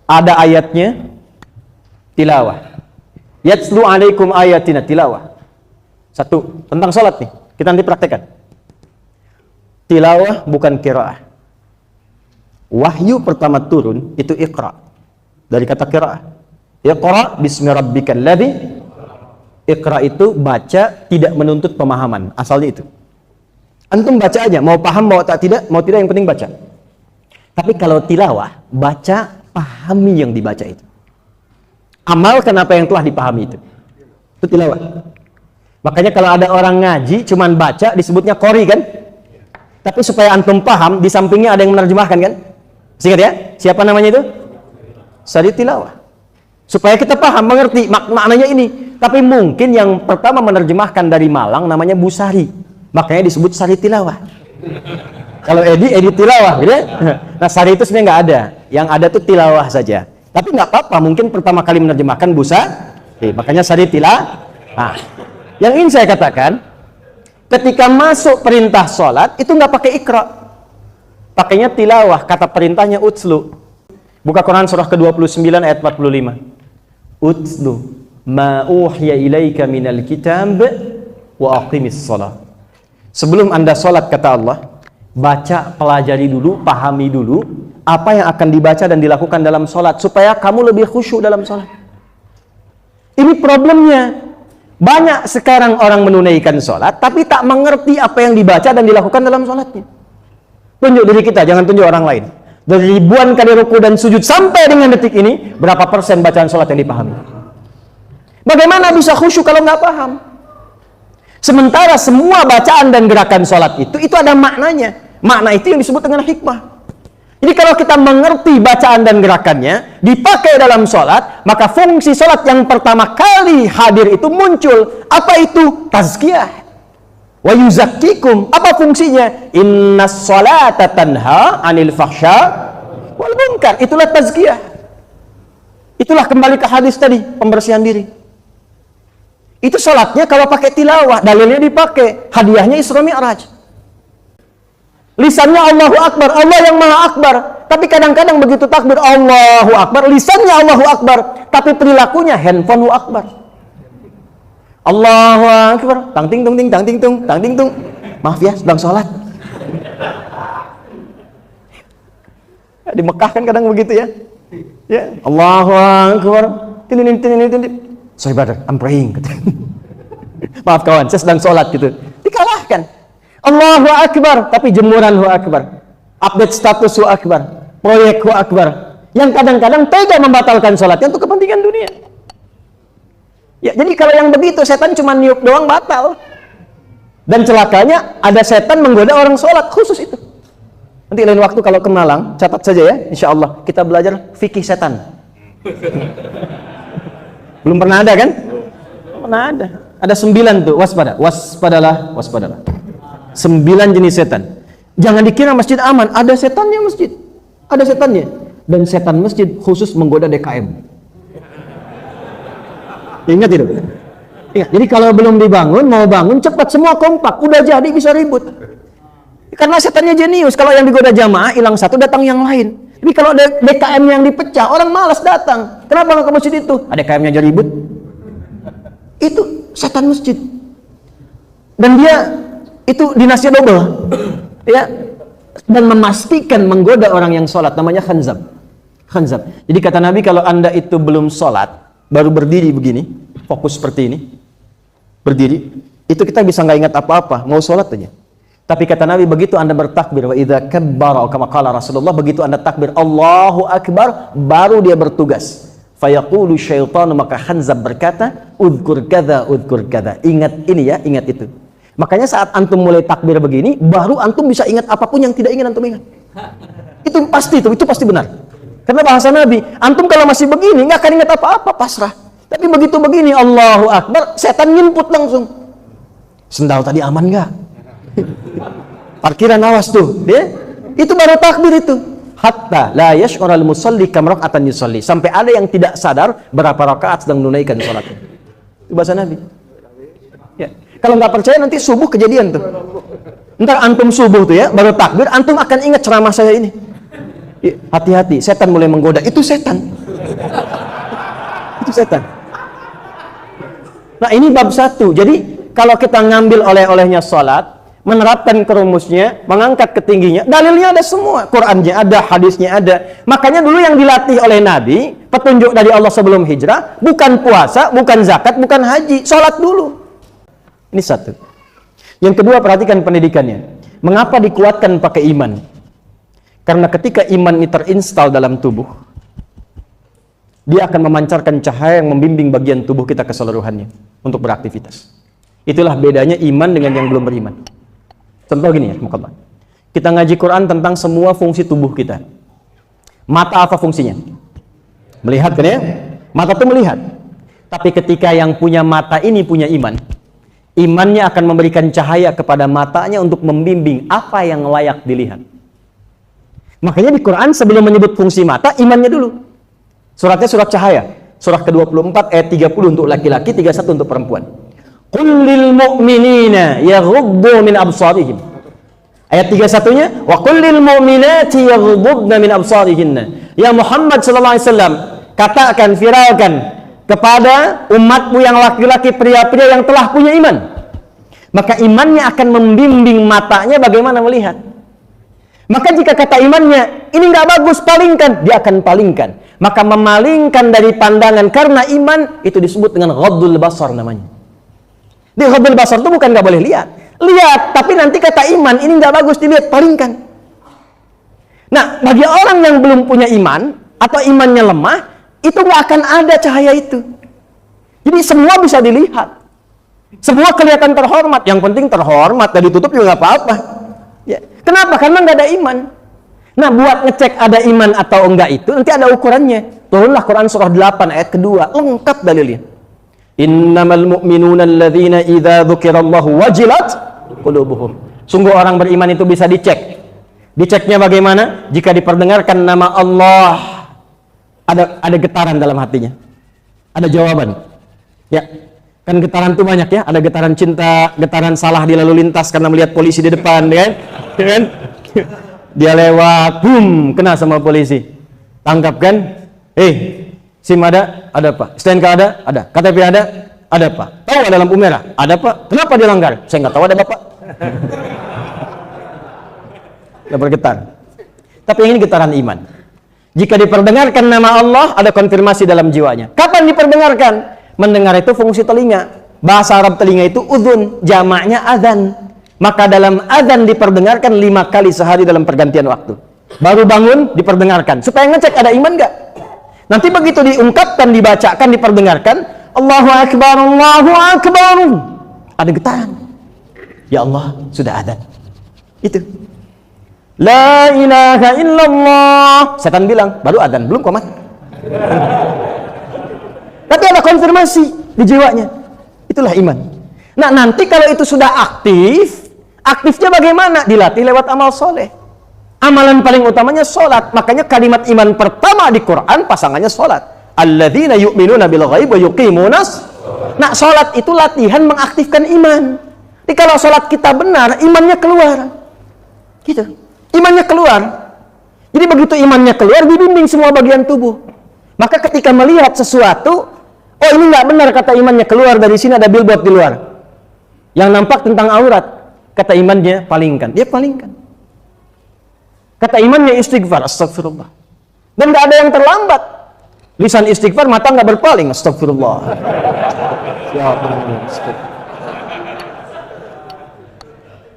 Ada ayatnya tilawah. Yatlu alaikum ayatina, tilawah. Satu, tentang salat nih. Kita nanti praktekkan. Tilawah bukan qiraah. Wahyu pertama turun itu iqra. Dari kata qiraah. Iqra bismi rabbikal ladzi. Iqra itu baca, tidak menuntut pemahaman. Asalnya itu. Antum baca aja, mau paham mau tidak yang penting baca. Tapi kalau tilawah, baca, pahami yang dibaca itu. Amalkan apa yang telah dipahami itu. Itu tilawah. Makanya kalau ada orang ngaji cuman baca disebutnya qori kan? Tapi supaya antum paham, di sampingnya ada yang menerjemahkan kan? Ingat ya? Siapa namanya itu? Sari tilawah. Supaya kita paham, mengerti maknanya ini. Tapi mungkin yang pertama menerjemahkan dari Malang namanya Busari. Makanya disebut sari tilawah. Kalau edit tilawah, gitu ya. Nah, sari itu sebenarnya nggak ada. Yang ada tuh tilawah saja. Tapi nggak apa-apa, mungkin pertama kali menerjemahkan busa. Makanya sari tilawah. Nah, yang ingin saya katakan, ketika masuk perintah sholat, itu nggak pakai ikra. Pakainya tilawah, kata perintahnya utslu. Buka Quran surah ke-29 ayat 45. Utslu ma uhiya ilaika minal kitab wa aqimis sholat. Sebelum Anda sholat, kata Allah, baca, pelajari dulu, pahami dulu apa yang akan dibaca dan dilakukan dalam sholat supaya kamu lebih khusyuk dalam sholat. Ini problemnya. Banyak sekarang orang menunaikan sholat tapi tak mengerti apa yang dibaca dan dilakukan dalam sholatnya. Tunjuk diri kita, jangan tunjuk orang lain. Dari ribuan kali ruku dan sujud sampai dengan detik ini, berapa persen bacaan sholat yang dipahami? Bagaimana bisa khusyuk kalau nggak paham? Sementara semua bacaan dan gerakan sholat itu ada maknanya. Makna itu yang disebut dengan hikmah. Jadi kalau kita mengerti bacaan dan gerakannya, dipakai dalam sholat, maka fungsi sholat yang pertama kali hadir itu muncul. Apa itu? Tazkiyah. Wa yuzakkikum. Apa fungsinya? Innas sholata tanha anil fahsya wal munkar. Itulah tazkiyah. Itulah kembali ke hadis tadi, pembersihan diri. Itu sholatnya kalau pakai tilawah, dalilnya dipakai, hadiahnya Isra Mi'raj. Lisannya Allahu Akbar, Allah yang Maha Akbar. Tapi kadang-kadang begitu takbir Allahu Akbar, lisannya Allahu Akbar, tapi perilakunya handphone Akbar. Allahu Akbar, tang ting tung ting tang ting tung tang ting tung. Maaf ya, sedang sholat. Di Mekah kan kadang begitu ya. Ya, Allahu Akbar. Tin. Sorry brother, I'm praying. Maaf kawan, saya sedang sholat gitu. Dikalahkan. Allahu Akbar, tapi jemuran Hu Akbar. Update status Hu Akbar. Proyek Hu Akbar. Yang kadang-kadang tega membatalkan sholatnya untuk kepentingan dunia. Ya, jadi kalau yang begitu, setan cuma niup doang batal. Dan celakanya, ada setan menggoda orang sholat, khusus itu. Nanti lain waktu kalau ke Malang, catat saja ya, insya Allah kita belajar fikih setan. Belum pernah ada kan? Belum pernah ada. Ada 9 tuh, waspadalah. 9 jenis setan. Jangan dikira masjid aman, ada setannya masjid. Ada setannya. Dan setan masjid khusus menggoda DKM. Ingat itu? Ingat. Jadi kalau belum dibangun, mau bangun cepat, semua kompak, udah jadi bisa ribut. Karena setannya jenius, kalau yang digoda jamaah hilang satu, datang yang lain. Tapi kalau ada DKM yang dipecah, orang malas datang. Kenapa nggak ke masjid itu? Ada DKM-nya aja ribut. Itu setan masjid. Dan dia itu dinasnya double. Ya. Dan memastikan menggoda orang yang sholat, namanya khanzab. Jadi kata Nabi, kalau Anda itu belum sholat, baru berdiri begini, fokus seperti ini, berdiri, itu kita bisa nggak ingat apa-apa, mau sholat aja. Tapi kata Nabi, begitu Anda bertakbir, wa idza kabbara kama qala Rasulullah, begitu Anda takbir Allahu Akbar, baru dia bertugas. Fayaqulu syaitanu, maka khanzab berkata, udhkur kadza. Ingat ini ya, ingat itu. Makanya saat antum mulai takbir begini, baru antum bisa ingat apapun yang tidak ingin antum ingat. Itu pasti benar. Karena bahasa Nabi, antum kalau masih begini nggak akan ingat apa-apa, pasrah. Tapi begitu begini Allahu Akbar, setan nginput langsung. Sendal tadi aman nggak? Parkiran awas tuh, dia. Itu baru takbir itu. Hatta la yash'ural musalli kam raka'atan yusalli. Sampai ada yang tidak sadar berapa rakaat sedang menunaikan salatnya. Itu bahasa Nabi. Ya. Kalau nggak percaya nanti subuh kejadian tuh. Ntar antum subuh tuh ya, baru takbir, antum akan ingat ceramah saya ini. Hati-hati, setan mulai menggoda. Itu setan. Itu setan. Nah ini bab 1. Jadi kalau kita ngambil oleh-olehnya salat, menerapkan ke rumusnya, mengangkat ke tingginya, dalilnya ada semua. Qurannya ada, hadisnya ada. Makanya dulu yang dilatih oleh Nabi, petunjuk dari Allah sebelum hijrah, bukan puasa, bukan zakat, bukan haji, sholat dulu. Ini 1. Yang kedua, perhatikan pendidikannya. Mengapa dikuatkan pakai iman? Karena ketika iman ini terinstal dalam tubuh, dia akan memancarkan cahaya yang membimbing bagian tubuh kita keseluruhannya untuk beraktivitas. Itulah bedanya iman dengan yang belum beriman. Contoh gini ya, kita ngaji Quran tentang semua fungsi tubuh kita. Mata apa fungsinya? Melihat kan ya? Mata itu melihat. Tapi ketika yang punya mata ini punya iman, Imannya akan memberikan cahaya kepada matanya untuk membimbing apa yang layak dilihat. Makanya di Quran sebelum menyebut fungsi mata, imannya dulu. Suratnya surat cahaya. Surah ke-24 ayat 30 untuk laki-laki, 31 untuk perempuan. Qul lil mu'minina yaghuddu min absarihim. Ayat 31-nya, wa qul lil mu'minati yaghuddna min absarihinna. Ya Muhammad sallallahu alaihi wasallam, katakan, viralkan kepada umatmu yang laki-laki, pria-pria yang telah punya iman, maka imannya akan membimbing matanya bagaimana melihat. Maka jika kata imannya ini nggak bagus, palingkan, dia akan palingkan. Maka memalingkan dari pandangan karena iman itu disebut dengan ghaddul basar namanya. Di ghaddul basar itu bukan nggak boleh lihat, tapi nanti kata iman ini nggak bagus dilihat, palingkan. Nah, bagi orang yang belum punya iman atau imannya lemah, itu nggak akan ada cahaya itu. Jadi semua bisa dilihat, semua kelihatan terhormat. Yang penting terhormat, dan ditutup juga nggak apa-apa. Ya. Kenapa? Karena nggak ada iman. Nah, buat ngecek ada iman atau enggak itu nanti ada ukurannya. Turunlah Quran surah 8 ayat kedua, lengkap dalilnya. Innamal mu'minuna alladzina idza dzukirallahu wajilat qulubuhum. Sungguh orang beriman itu bisa dicek. Diceknya bagaimana? Jika diperdengarkan nama Allah, ada getaran dalam hatinya, ada jawaban. Ya, kan getaran itu banyak ya. Ada getaran cinta, getaran salah di lalu lintas karena melihat polisi di depan, ya kan? Dia lewat, boom, kena sama polisi, tangkap kan? SIM ada pak. STNK ada, KTP ada pak. Tahu ada lampu merah, ada pak. Kenapa dia langgar? Saya nggak tahu, ada bapak. Nggak bergetar. Tapi ini getaran iman. Jika diperdengarkan nama Allah, ada konfirmasi dalam jiwanya. Kapan diperdengarkan? Mendengar itu fungsi telinga. Bahasa Arab telinga itu udhun, jamaknya adzan. Maka dalam adzan diperdengarkan 5 kali sehari dalam pergantian waktu. Baru bangun diperdengarkan, supaya ngecek ada iman nggak. Nanti begitu diungkapkan, dibacakan, diperdengarkan, Allahu Akbar, Allahu Akbar, ada getaran. Ya Allah, sudah adzan. Itu. La ilaha illallah. Setan bilang, baru adzan, belum komat. Tapi ada konfirmasi di jiwanya. Itulah iman. Nah, nanti kalau itu sudah aktifnya bagaimana? Dilatih lewat amal soleh. Amalan paling utamanya sholat. Makanya kalimat iman pertama di Quran pasangannya sholat. Alladzina yu'minuna bil ghaib wa yuqimunas. Nah, sholat itu latihan mengaktifkan iman. Jadi kalau sholat kita benar, imannya keluar. Gitu. Imannya keluar. Jadi begitu imannya keluar, dibimbing semua bagian tubuh. Maka ketika melihat sesuatu, oh ini nggak benar, kata imannya, keluar dari sini, ada billboard di luar yang nampak tentang aurat, kata imannya, palingkan. Dia palingkan. Kata imannya istighfar, astagfirullah. Dan nggak ada yang terlambat. Lisan istighfar, mata nggak berpaling, astagfirullah.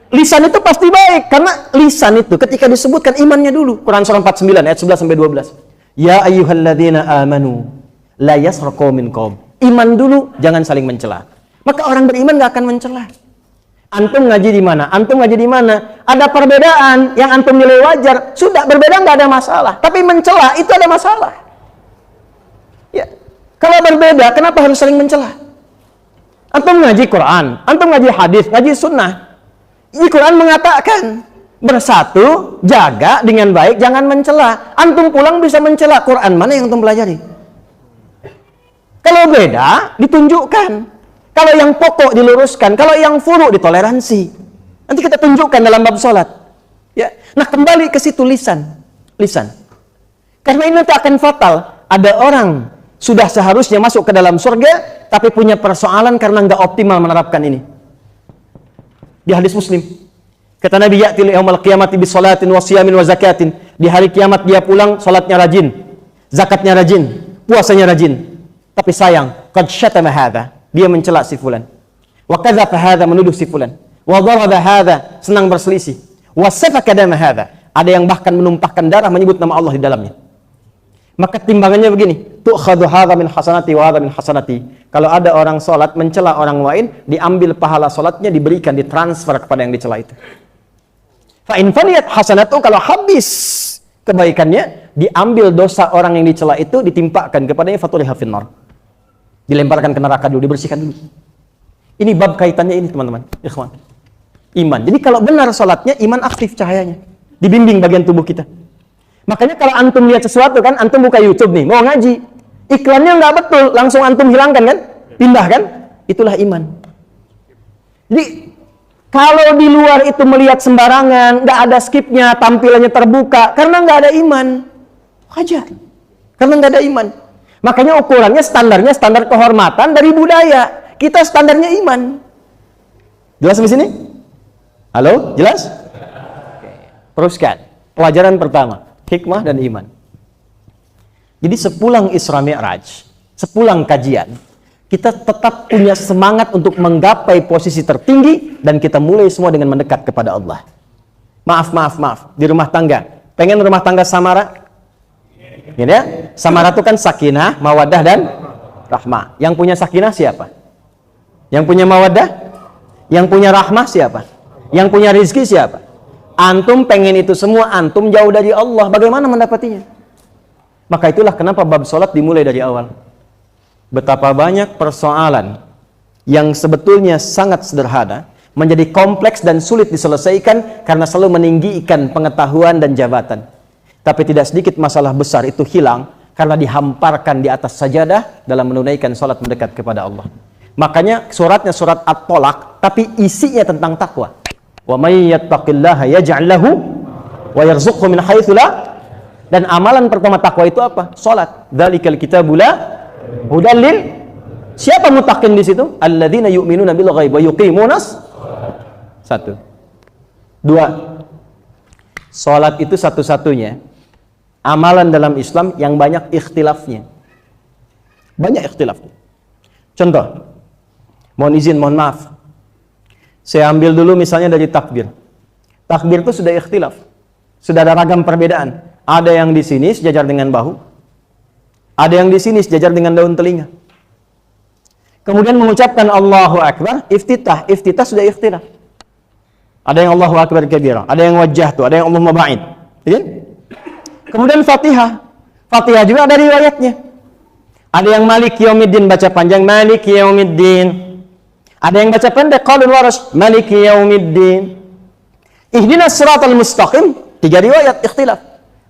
Lisan itu pasti baik, karena lisan itu ketika disebutkan imannya dulu. Quran surah 49 ayat 11 sampai 12. Ya ayyuhalladzina amanu la yasraqu minkum. Iman dulu, jangan saling mencela. Maka orang beriman nggak akan mencela. Antum ngaji di mana? Antum ngaji di mana? Ada perbedaan yang antum nilai wajar, sudah berbeda nggak ada masalah. Tapi mencela itu ada masalah. Ya, kalau berbeda, kenapa harus saling mencela? Antum ngaji Quran, antum ngaji hadis, ngaji sunnah. Di Quran mengatakan bersatu, jaga dengan baik, jangan mencela. Antum pulang bisa mencela. Quran mana yang antum pelajari? Kalau beda, ditunjukkan. Kalau yang pokok diluruskan, kalau yang furu ditoleransi. Nanti kita tunjukkan dalam bab sholat. Ya. Nah, kembali ke situ lisan. Karena ini nanti akan fatal. Ada orang sudah seharusnya masuk ke dalam surga, tapi punya persoalan karena nggak optimal menerapkan ini. Di hadis Muslim, kata Nabi, ya'til yaumal qiyamati bis salatin wa siyamin wa zakatin. Di hari kiamat dia pulang, salatnya rajin, zakatnya rajin, puasanya rajin. Tapi sayang, qad syatama hadza, dia mencela si fulan. Wa kadzafa hadza, menuduh si fulan. Wa daraba hadza, senang berselisih. Wa safaka dama hadza, ada yang bahkan menumpahkan darah menyebut nama Allah di dalamnya. Maka timbangannya begini, tu'khadhu hadza min hasanati wa hadza min hasanati. Kalau ada orang sholat mencela orang lain, diambil pahala sholatnya, diberikan, ditransfer kepada yang dicela itu. Fa in faniyat hasanatu, kalau habis kebaikannya, diambil dosa orang yang dicela itu, ditimpakan kepadanya, fatuliha finnar. Dilemparkan ke neraka dulu, dibersihkan dulu. Ini bab kaitannya ini teman-teman, ikhwan. Iman. Jadi kalau benar salatnya, iman aktif cahayanya. Dibimbing bagian tubuh kita. Makanya kalau antum lihat sesuatu kan, antum buka YouTube nih, mau ngaji. Iklannya nggak betul, langsung antum hilangkan kan? Pindah kan? Itulah iman. Jadi kalau di luar itu melihat sembarangan, nggak ada skipnya, tampilannya terbuka, karena nggak ada iman. Wajar. Karena nggak ada iman. Makanya ukurannya, standarnya standar kehormatan dari budaya. Kita standarnya iman. Jelas sampai sini? Halo? Jelas? Oke. Teruskan. Pelajaran pertama. Hikmah dan iman. Jadi sepulang Isra Mi'raj, sepulang kajian, kita tetap punya semangat untuk menggapai posisi tertinggi dan kita mulai semua dengan mendekat kepada Allah. Maaf. Di rumah tangga. Pengen rumah tangga samara? Gini ya? Samara itu kan sakinah, mawaddah dan rahmah. Yang punya sakinah siapa? Yang punya mawaddah? Yang punya rahmah siapa? Yang punya rizki siapa? Antum pengen itu semua, antum jauh dari Allah. Bagaimana mendapatinya? Maka itulah kenapa bab sholat dimulai dari awal. Betapa banyak persoalan yang sebetulnya sangat sederhana menjadi kompleks dan sulit diselesaikan karena selalu meninggikan pengetahuan dan jabatan. Tapi tidak sedikit masalah besar itu hilang karena dihamparkan di atas sajadah dalam menunaikan sholat mendekat kepada Allah. Makanya suratnya surat At-Tolak, tapi isinya tentang takwa. Wa may yattaqillaha yaj'al lahu wa yarzuqhu min haitsu la. Dan amalan pertama takwa itu apa? Salat. Dzalikal kitabul la hudal lil. Siapa muttaqin di situ? Alladzina yu'minuna bil ghaib wa yuqimunas. 1. 2. Salat itu satu-satunya amalan dalam Islam yang banyak ikhtilafnya. Banyak ikhtilafnya. Contoh. Mohon izin, mohon maaf. Saya ambil dulu misalnya dari takbir. Takbir itu sudah ikhtilaf. Sudah ada ragam perbedaan. Ada yang di sini sejajar dengan bahu. Ada yang di sini sejajar dengan daun telinga. Kemudian mengucapkan Allahu Akbar, iftitah. Iftitah sudah ikhtilaf. Ada yang Allahu Akbar kabira, ada yang wajjahtu, ada yang Allahumma ba'id. Ya? Kemudian Fatihah. Fatihah juga ada riwayatnya. Ada yang Malik Yaumiddin baca panjang, Malik Yaumiddin. Ada yang baca pendek, qaulul warash, Malik Yaumiddin. Ihdinas siratal mustaqim, 3 riwayat ikhtilaf.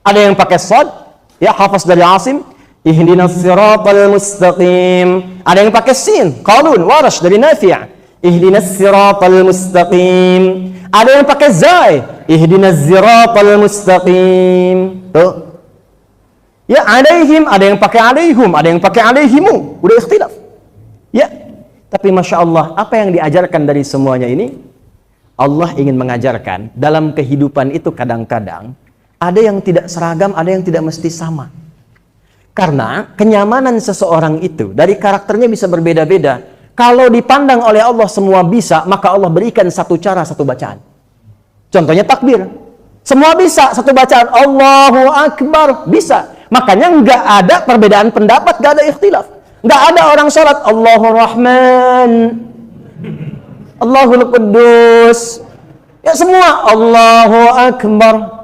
Ada yang pakai shad, ya hafaz dari Asim, ihdinas siratal mustaqim. Ada yang pakai sin, qaulun warash dari Nafi', ihdinas siratal mustaqim. Ada yang pakai zai, ihdinas siratal mustaqim. Tuh. Ya, alaihim, ada yang pakai alaihum, ada yang pakai alaihimu. Udah ikhtilaf. Ya. Tapi Masya Allah, apa yang diajarkan dari semuanya ini? Allah ingin mengajarkan dalam kehidupan itu kadang-kadang ada yang tidak seragam, ada yang tidak mesti sama. Karena kenyamanan seseorang itu dari karakternya bisa berbeda-beda. Kalau dipandang oleh Allah semua bisa, maka Allah berikan satu cara, satu bacaan. Contohnya takbir. Semua bisa, satu bacaan. Allahu Akbar, bisa. Makanya nggak ada perbedaan pendapat, nggak ada ikhtilaf. Nggak ada orang sholat Allahur Rahman, Allahul Quddus. Ya semua Allahu Akbar.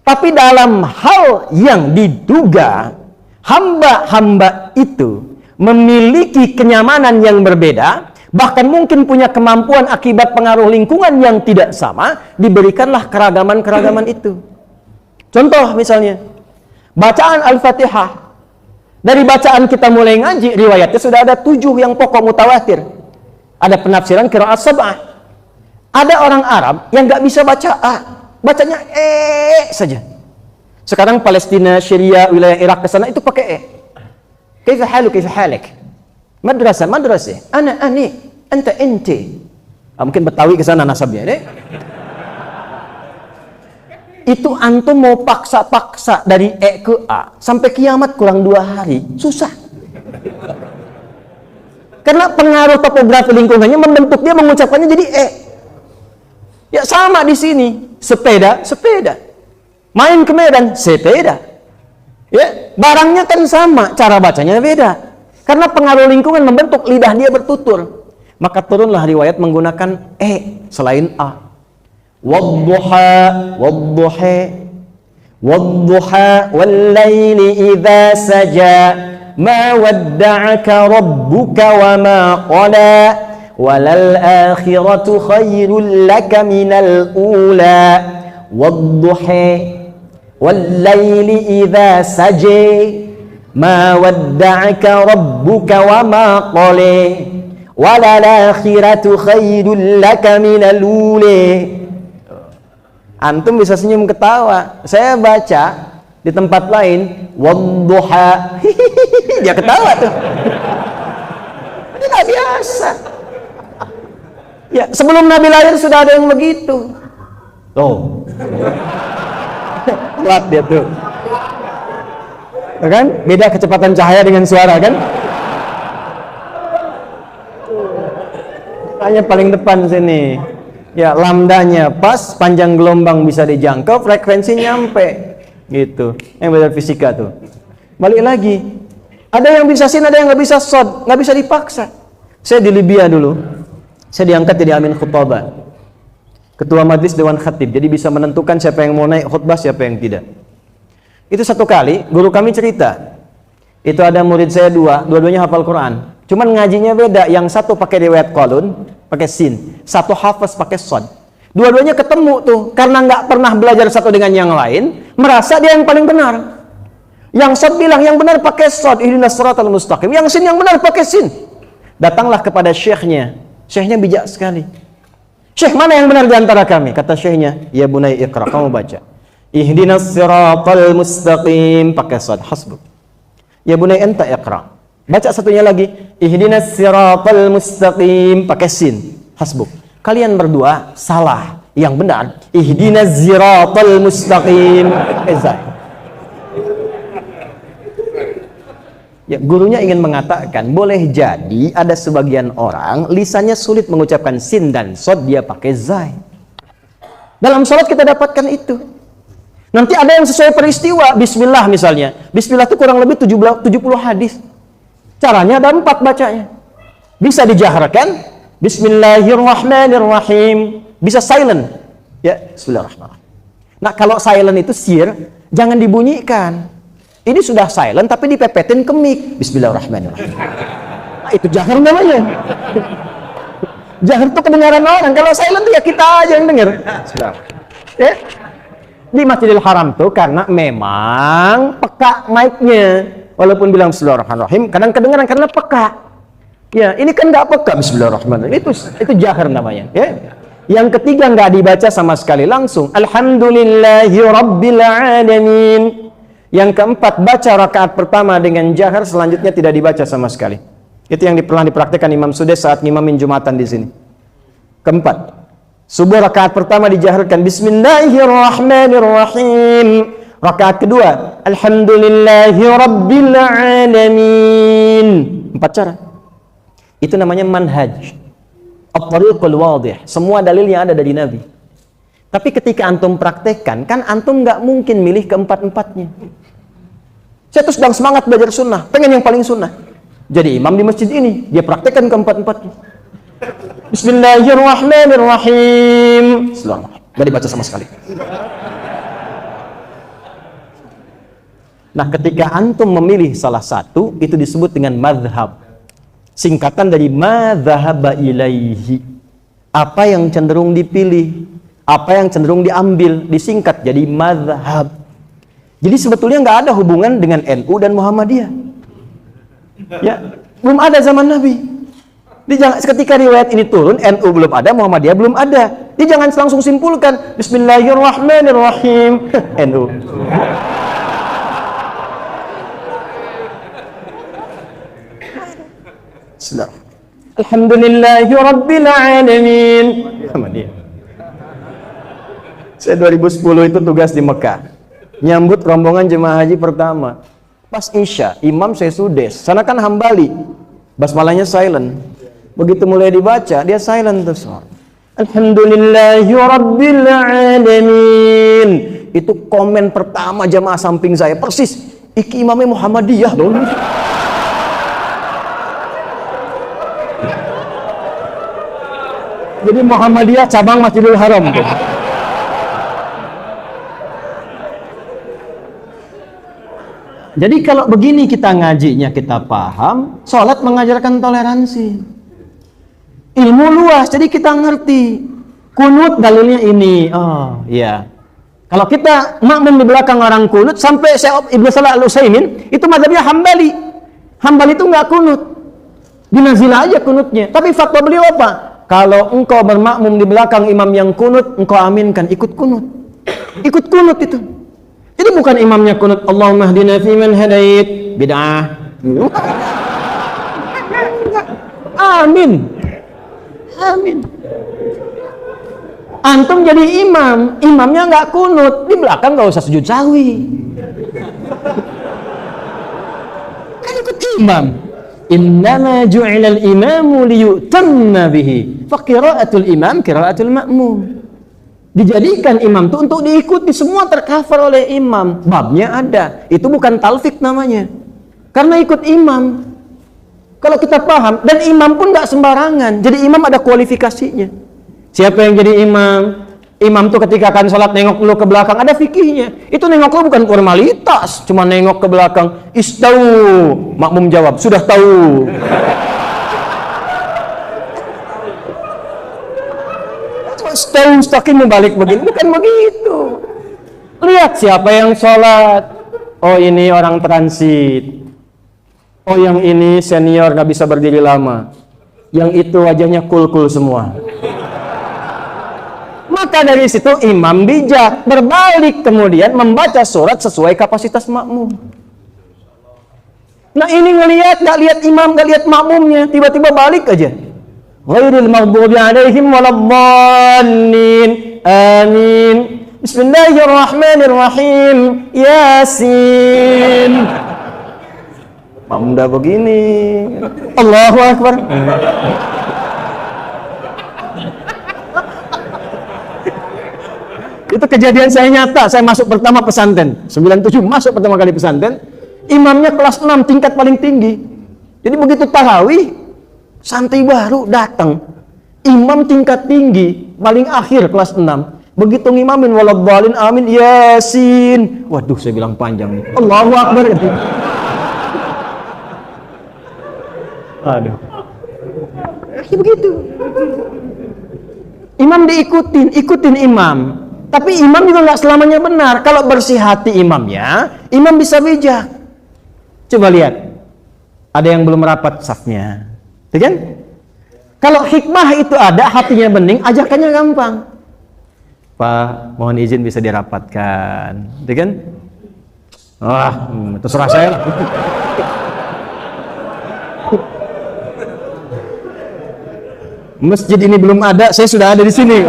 Tapi dalam hal yang diduga hamba-hamba itu memiliki kenyamanan yang berbeda, bahkan mungkin punya kemampuan akibat pengaruh lingkungan yang tidak sama, diberikanlah keragaman-keragaman itu. Contoh misalnya, bacaan Al-Fatihah. Dari bacaan kita mulai ngaji, riwayatnya sudah ada 7 yang pokok mutawatir. Ada penafsiran qiraat sab'ah. Ada orang Arab yang nggak bisa baca A, bacanya saja. Sekarang Palestina, Syria, wilayah Irak ke sana itu pakai Kaifa haluk, kaifa halik? Madrasah, ana, ani, anta, inti. Mungkin Betawi ke sana nasabnya, deh. Itu antum mau paksa-paksa dari E ke A sampai kiamat kurang 2 hari, susah. Karena pengaruh topografi lingkungannya membentuk dia mengucapkannya jadi E. Ya sama di sini, sepeda. Main ke Medan, sepeda. Ya, barangnya kan sama, cara bacanya beda. Karena pengaruh lingkungan membentuk lidah dia bertutur. Maka turunlah riwayat menggunakan E selain A. Wadduha wallaili idza saja ma wadda'aka rabbuka wa ma qala walal akhiratu khairul laka minal ula wadduha wal laili idza saja ma wadda'aka rabbuka wa ma qala walal akhiratu khairul laka minal ula. Antum bisa senyum ketawa, saya baca di tempat lain wadduha dia ketawa tuh. Ini nggak biasa ya, sebelum Nabi lahir sudah ada yang begitu tuh. Kuat dia tuh kan, beda kecepatan cahaya dengan suara kan. Hanya paling depan sini ya, lambdanya pas, panjang gelombang bisa dijangkau, frekuensi nyampe gitu. Yang belajar fisika tuh balik lagi, ada yang bisa sin, ada yang nggak bisa sod, nggak bisa dipaksa. Saya di Libya dulu, saya diangkat jadi amin khutbah, ketua majlis dewan khatib, jadi bisa menentukan siapa yang mau naik khutbah, siapa yang tidak. Itu satu kali guru kami cerita, itu ada murid saya dua-duanya hafal Quran, cuman ngajinya beda, yang satu pakai riwayat qalun pakai sin, satu hafaz pakai sod. Dua-duanya ketemu tuh, karena nggak pernah belajar satu dengan yang lain, merasa dia yang paling benar. Yang sod bilang yang benar pakai sod, ihdinas siratal mustaqim. Yang sin yang benar pakai sin. Datanglah kepada syekhnya, syekhnya bijak sekali. Syekh, mana yang benar di antara kami? Kata syekhnya, ya bunai iqra, kamu baca. Ihdinas siratal mustaqim pakai sod, hasbuk. Ya bunai anta iqra. Baca satunya lagi, ihdinas siratal mustaqim pakai sin, hasbuk. Kalian berdua salah, yang benar ihdinas siratal mustaqim ezai. Ya, gurunya ingin mengatakan boleh jadi ada sebagian orang lisannya sulit mengucapkan sin dan sod, dia pakai zai. Dalam sholat kita dapatkan itu. Nanti ada yang sesuai peristiwa, bismillah misalnya, bismillah itu kurang lebih 70 hadis. Caranya ada 4 bacanya. Bisa dijaharkan, bismillahirrahmanirrahim. Bisa silent. Ya, bismillahirrahmanirrahim. Nah, kalau silent itu sir, jangan dibunyikan. Ini sudah silent tapi dipepetin ke mic. Bismillahirrahmanirrahim. Nah, itu jahar namanya. Jahar itu kedengaran orang. Kalau silent ya kita aja yang dengar. Ya. Di Masjidil Haram tuh karena memang peka mic-nya. Walaupun bilang bismillahirrahmanirrahim, kadang kedengaran karena peka. Ya, ini kan nggak peka bismillahirrahmanirrahim. Itu jahar namanya. Ya. Yang ketiga nggak dibaca sama sekali, langsung alhamdulillahi rabbil alamin. Yang keempat, baca rakaat pertama dengan jahar, selanjutnya tidak dibaca sama sekali. Itu yang pernah dipraktikkan Imam Sudes saat ngimamin Jumatan di sini. Keempat, subuh rakaat pertama dijaharkan bismillahirrahmanirrahim. Rakaat kedua, alhamdulillahi rabbil alamin. 4 cara. Itu namanya manhaj, at-tariqul wadih. Semua dalil yang ada dari Nabi. Tapi ketika antum praktekkan, kan antum nggak mungkin milih keempat-empatnya. Saya tuh sedang semangat belajar sunnah, pengen yang paling sunnah. Jadi imam di masjid ini, dia praktekkan keempat-empatnya. Bismillahirrahmanirrahim. Nggak dibaca sama sekali. Nah, ketika antum memilih salah satu, itu disebut dengan madhab. Singkatan dari madhaba ilaihi. Apa yang cenderung dipilih, apa yang cenderung diambil, disingkat jadi madhab. Jadi sebetulnya nggak ada hubungan dengan NU dan Muhammadiyah. Ya, belum ada zaman Nabi. Ketika riwayat ini turun, NU belum ada, Muhammadiyah belum ada. Dia jangan langsung simpulkan bismillahirrahmanirrahim NU. Alhamdulillahi rabbil alamin. Muhammadiyah. Saya 2010 itu tugas di Mekah, nyambut rombongan jemaah haji pertama. Pas Isya, imam saya Sudes, sana kan Hambali, basmalahnya silent. Begitu mulai dibaca, dia silent terus. Alhamdulillahi rabbil alamin. Itu komen pertama jemaah samping saya, persis. Iki imamnya Muhammadiyah loh. Jadi Muhammadiyah cabang Masjidil Haram tuh. Jadi kalau begini kita ngajinya, kita paham, sholat mengajarkan toleransi. Ilmu luas, jadi kita ngerti. Kunut dalilnya ini. Oh, iya. Kalau kita makmum di belakang orang kunut, sampai Syekh Ibnu Shalih Al-Utsaimin, itu mazhabnya Hambali. Hambali itu nggak kunut. Dinazilah aja kunutnya. Tapi fatwa beliau apa? Kalau engkau bermakmum di belakang imam yang kunut, engkau aminkan, ikut kunut. Ikut kunut itu. Jadi bukan imamnya kunut, Allahumma hdina fiman hadait, bid'ah. Amin. Amin. Antum jadi imam, imamnya nggak kunut, di belakang nggak usah sujud sahwi. Kan ikut imam. Innama ju'ilal imamu liyutamma bihi. Fa qira'atul imam qira'atul ma'mum. Dijadikan imam itu untuk diikuti, semua tercover oleh imam. Babnya ada. Itu bukan talfik namanya. Karena ikut imam. Kalau kita paham, dan imam pun nggak sembarangan. Jadi imam ada kualifikasinya. Siapa yang jadi imam? Imam tuh ketika akan sholat nengok dulu ke belakang, ada fikihnya. Itu nengok dulu bukan formalitas, cuma nengok ke belakang. Istau, makmum jawab, sudah tahu. Istau, stakin balik begini, bukan begitu. Lihat siapa yang sholat. Oh ini orang transit. Oh yang ini senior nggak bisa berdiri lama. Yang itu wajahnya cool-cool semua. Maka dari situ imam bijak berbalik kemudian membaca surat sesuai kapasitas makmum. Nah ini ngelihat, nggak lihat imam, nggak lihat makmumnya, tiba-tiba balik aja. Ghairil maghdubi alaihim waladdallin. Amin. Bismillahirrahmanirrahim. Yasin. Makmum dah begini. Allahu Akbar. Itu kejadian saya nyata. Saya masuk pertama pesantren 97, masuk pertama kali pesantren. Imamnya kelas 6, tingkat paling tinggi. Jadi begitu tarawih, santri baru datang, imam tingkat tinggi paling akhir kelas 6. Begitu ngimamin waladdallin amin yasin. Waduh, saya bilang panjang nih. Allahu Akbar. Aduh. Ya begitu. Imam ikutin imam. Tapi imam juga nggak selamanya benar. Kalau bersih hati imamnya, imam bisa bijak. Coba lihat, ada yang belum rapat safnya, ya kan? Kalau hikmah itu ada, hatinya bening, ajakannya gampang. Pak, mohon izin bisa dirapatkan, ya kan? Wah, terserah saya lah. Masjid ini belum ada, saya sudah ada di sini.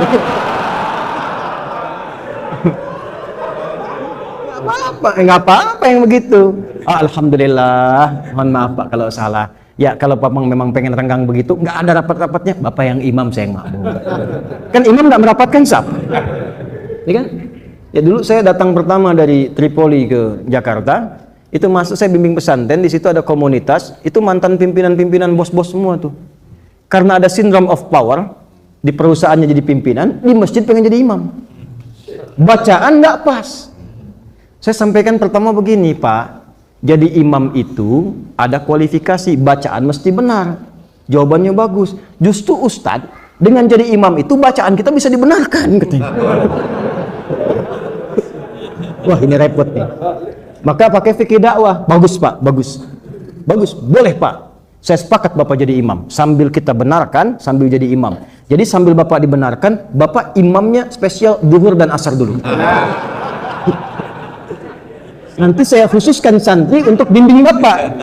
Nggak apa-apa yang begitu. Oh, alhamdulillah, mohon maaf Pak kalau salah. Ya kalau Pak memang pengen renggang begitu, nggak ada rapat-rapatnya, Bapak yang imam, saya yang makmum. Kan imam nggak merapatkan saf, ya kan? Ya dulu saya datang pertama dari Tripoli ke Jakarta, itu masuk saya bimbing pesantren, di situ ada komunitas, itu mantan pimpinan-pimpinan bos-bos semua tuh. Karena ada syndrome of power, di perusahaannya jadi pimpinan, di masjid pengen jadi imam. Bacaan nggak pas. Saya sampaikan pertama begini, Pak, jadi imam itu ada kualifikasi, bacaan mesti benar, jawabannya bagus. Justru Ustadz, dengan jadi imam itu bacaan kita bisa dibenarkan, katanya. Wah, ini repot nih. Maka pakai fikih dakwah. Bagus Pak, bagus. Bagus, boleh Pak. Saya sepakat Bapak jadi imam, sambil kita benarkan, sambil jadi imam. Jadi sambil Bapak dibenarkan, Bapak imamnya spesial zuhur dan asar dulu. Nanti saya khususkan santri untuk bimbing Bapak.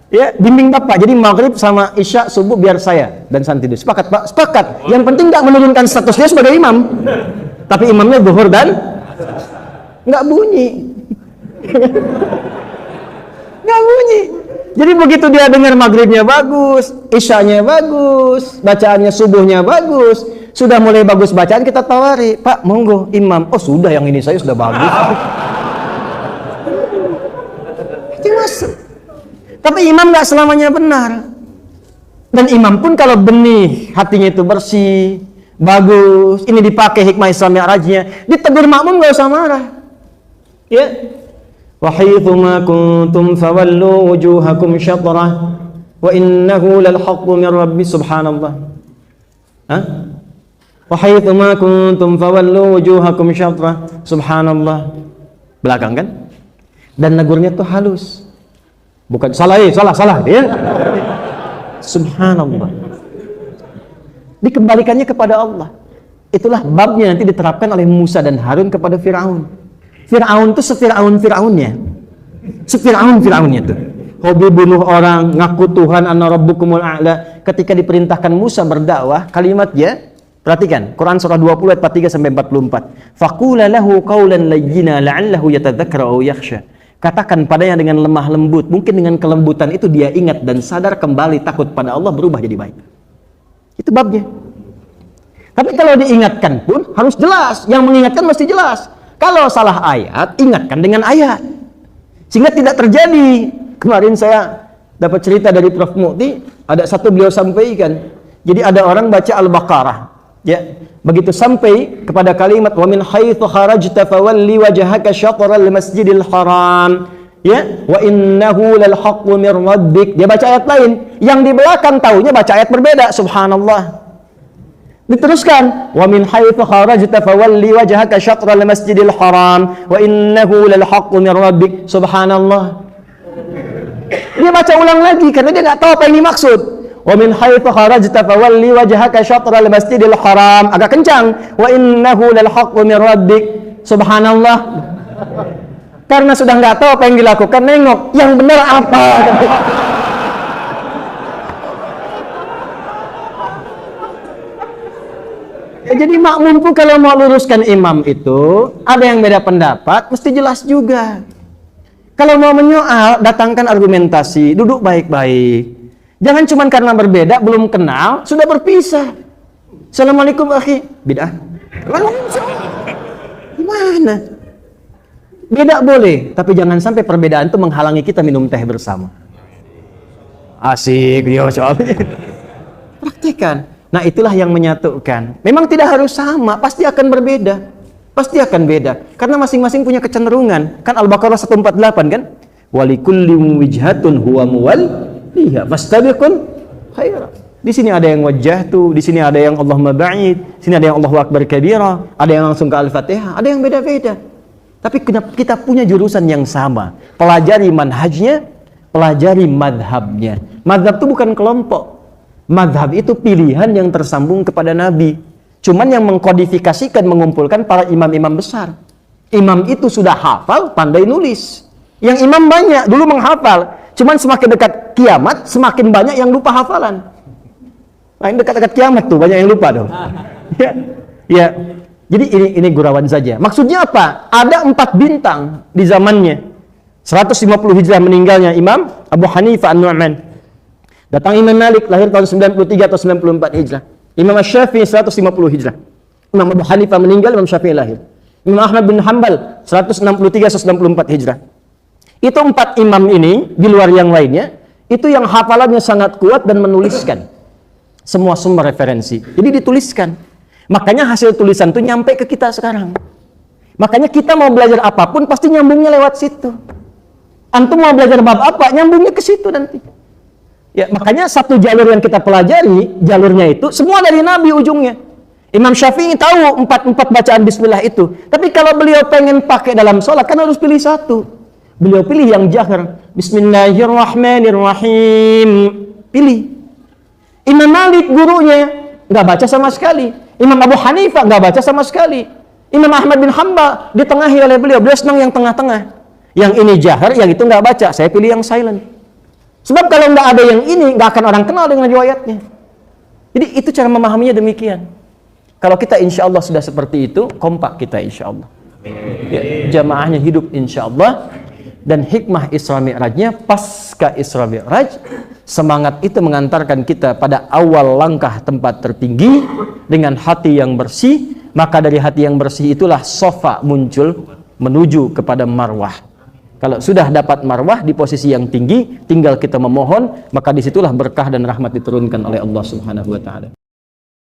Ya, bimbing Bapak. Jadi maghrib sama isya subuh biar saya dan santri dulu. Sepakat Pak? Sepakat. Yang penting nggak menurunkan statusnya sebagai imam. Tapi imamnya zuhur dan nggak bunyi. Nggak bunyi. Jadi begitu dia dengar maghribnya bagus, isyanya bagus, bacaannya subuhnya bagus, sudah mulai bagus bacaan, kita tawari, Pak monggo imam. Oh sudah, yang ini saya sudah bagus. Masuk. Tapi imam nggak selamanya benar. Dan imam pun kalau benih, hatinya itu bersih, bagus, ini dipakai hikmah Islam Mi'rajnya, ditegur makmum nggak usah marah. Ya. Wa haitsu ma kuntum fawallu wujuhakum syatrah wa innahu lal haqqu min rabbi subhanallah. Hah? Wa haitsu ma kuntum fawallu wujuhakum syatrah. Subhanallah. Belakang kan? Dan negurnya tuh halus. Bukan salah ya. Subhanallah. Dikembalikannya kepada Allah. Itulah babnya nanti diterapkan oleh Musa dan Harun kepada Firaun. Firaun tuh Fir'aunnya tuh. Hobi bunuh orang, ngaku Tuhan ana rabbukumul a'la. Ketika diperintahkan Musa berdakwah, kalimatnya perhatikan, Quran surah 20 ayat 43 sampai 44. Faqula lahu qawlan layyina la'allahu yatadzakkaru aw yakhsha. Katakan padanya dengan lemah lembut, mungkin dengan kelembutan itu dia ingat dan sadar kembali, takut pada Allah, berubah jadi baik. Itu babnya. Tapi kalau diingatkan pun harus jelas, yang mengingatkan mesti jelas. Kalau salah ayat, ingatkan dengan ayat. Sehingga tidak terjadi. Kemarin saya dapat cerita dari Prof. Mukti, ada satu beliau sampaikan. Jadi ada orang baca Al-Baqarah, ya. Begitu sampai kepada kalimat wa min haitsu kharajta fawalli wajhaka syatral masjidil haram, ya, wa innahu lal haqqu mir rabbik. Dia baca ayat lain, yang di belakang taunya baca ayat berbeda. Subhanallah. Diteruskan, wa min haitsu kharajta fawalli wajhaka syatral masjidil haram wa innahu lal haqqu mir rabbik. Subhanallah. Dia baca ulang lagi karena dia enggak tahu apa yang dimaksud. Wa min haitsu kharajta fawalli wajhaka syatral masjidil haram. Agak kencang. Wa innahu lal haqqu mir rabbik. Subhanallah. Karena sudah enggak tahu apa yang dilakukan, nengok yang benar apa. Ya, jadi makmum pun kalau mau luruskan imam itu, ada yang beda pendapat, mesti jelas juga. Kalau mau menyoal, datangkan argumentasi, duduk baik-baik. Jangan cuma karena berbeda, belum kenal, sudah berpisah. Assalamualaikum akhi, bid'ah. Gimana? Beda boleh, tapi jangan sampai perbedaan itu menghalangi kita minum teh bersama. Asik dia soalnya. Praktikan. Nah, itulah yang menyatukan. Memang tidak harus sama, pasti akan berbeda. Pasti akan beda. Karena masing-masing punya kecenderungan. Kan Al-Baqarah 148 kan? Walikulli wijhatun huwa muwalliha fastabiqul khairat. Di sini ada yang wajjahtu, di sini ada yang Allahumma ba'id, di sini ada yang Allahu akbar kabira, ada yang langsung ke Al-Fatihah, ada yang beda-beda. Tapi kita punya jurusan yang sama. Pelajari manhajnya, pelajari madhabnya. Madhab itu bukan kelompok. Madhab itu pilihan yang tersambung kepada Nabi. Cuman yang mengkodifikasikan, mengumpulkan para imam-imam besar. Imam itu sudah hafal, pandai nulis. Yang imam banyak, dulu menghafal. Cuman semakin dekat kiamat, semakin banyak yang lupa hafalan. Nah, yang dekat-dekat kiamat tuh, banyak yang lupa dong. Ya. Jadi ini gurauan saja. Maksudnya apa? Ada 4 bintang di zamannya. 150 Hijrah meninggalnya Imam Abu Hanifah An-Nu'man. Datang Imam Malik lahir tahun 93 atau 94 Hijrah. Imam Syafi'i 150 Hijrah. Imam Abu Hanifah meninggal, Imam Syafi'i lahir. Imam Ahmad bin Hanbal 163 atau 94 Hijrah. Itu 4 imam ini di luar yang lainnya, itu yang hafalannya sangat kuat dan menuliskan semua sumber referensi. Jadi dituliskan. Makanya hasil tulisan itu nyampe ke kita sekarang. Makanya kita mau belajar apapun pasti nyambungnya lewat situ. Antum mau belajar bab apa, nyambungnya ke situ nanti. Ya, makanya satu jalur yang kita pelajari, jalurnya itu semua dari Nabi ujungnya. Imam Syafi'i tahu 4 bacaan bismillah itu. Tapi kalau beliau pengen pakai dalam sholat, kan harus pilih satu. Beliau pilih yang jahar. Bismillahirrahmanirrahim. Pilih. Imam Malik gurunya nggak baca sama sekali. Imam Abu Hanifah nggak baca sama sekali. Imam Ahmad bin Hanbal ditengahi oleh beliau. Beliau senang yang tengah-tengah. Yang ini jahar, yang itu nggak baca. Saya pilih yang silent. Sebab kalau nggak ada yang ini, nggak akan orang kenal dengan riwayatnya. Jadi itu cara memahaminya demikian. Kalau kita insya Allah sudah seperti itu, kompak kita insya Allah. Ya, jamaahnya hidup insya Allah. Dan hikmah Isra Mi'rajnya pasca Isra Mi'raj, semangat itu mengantarkan kita pada awal langkah tempat tertinggi dengan hati yang bersih. Maka dari hati yang bersih itulah sofa muncul menuju kepada marwah. Kalau sudah dapat marwah di posisi yang tinggi, tinggal kita memohon, maka disitulah berkah dan rahmat diturunkan oleh Allah Subhanahu wa Ta'ala.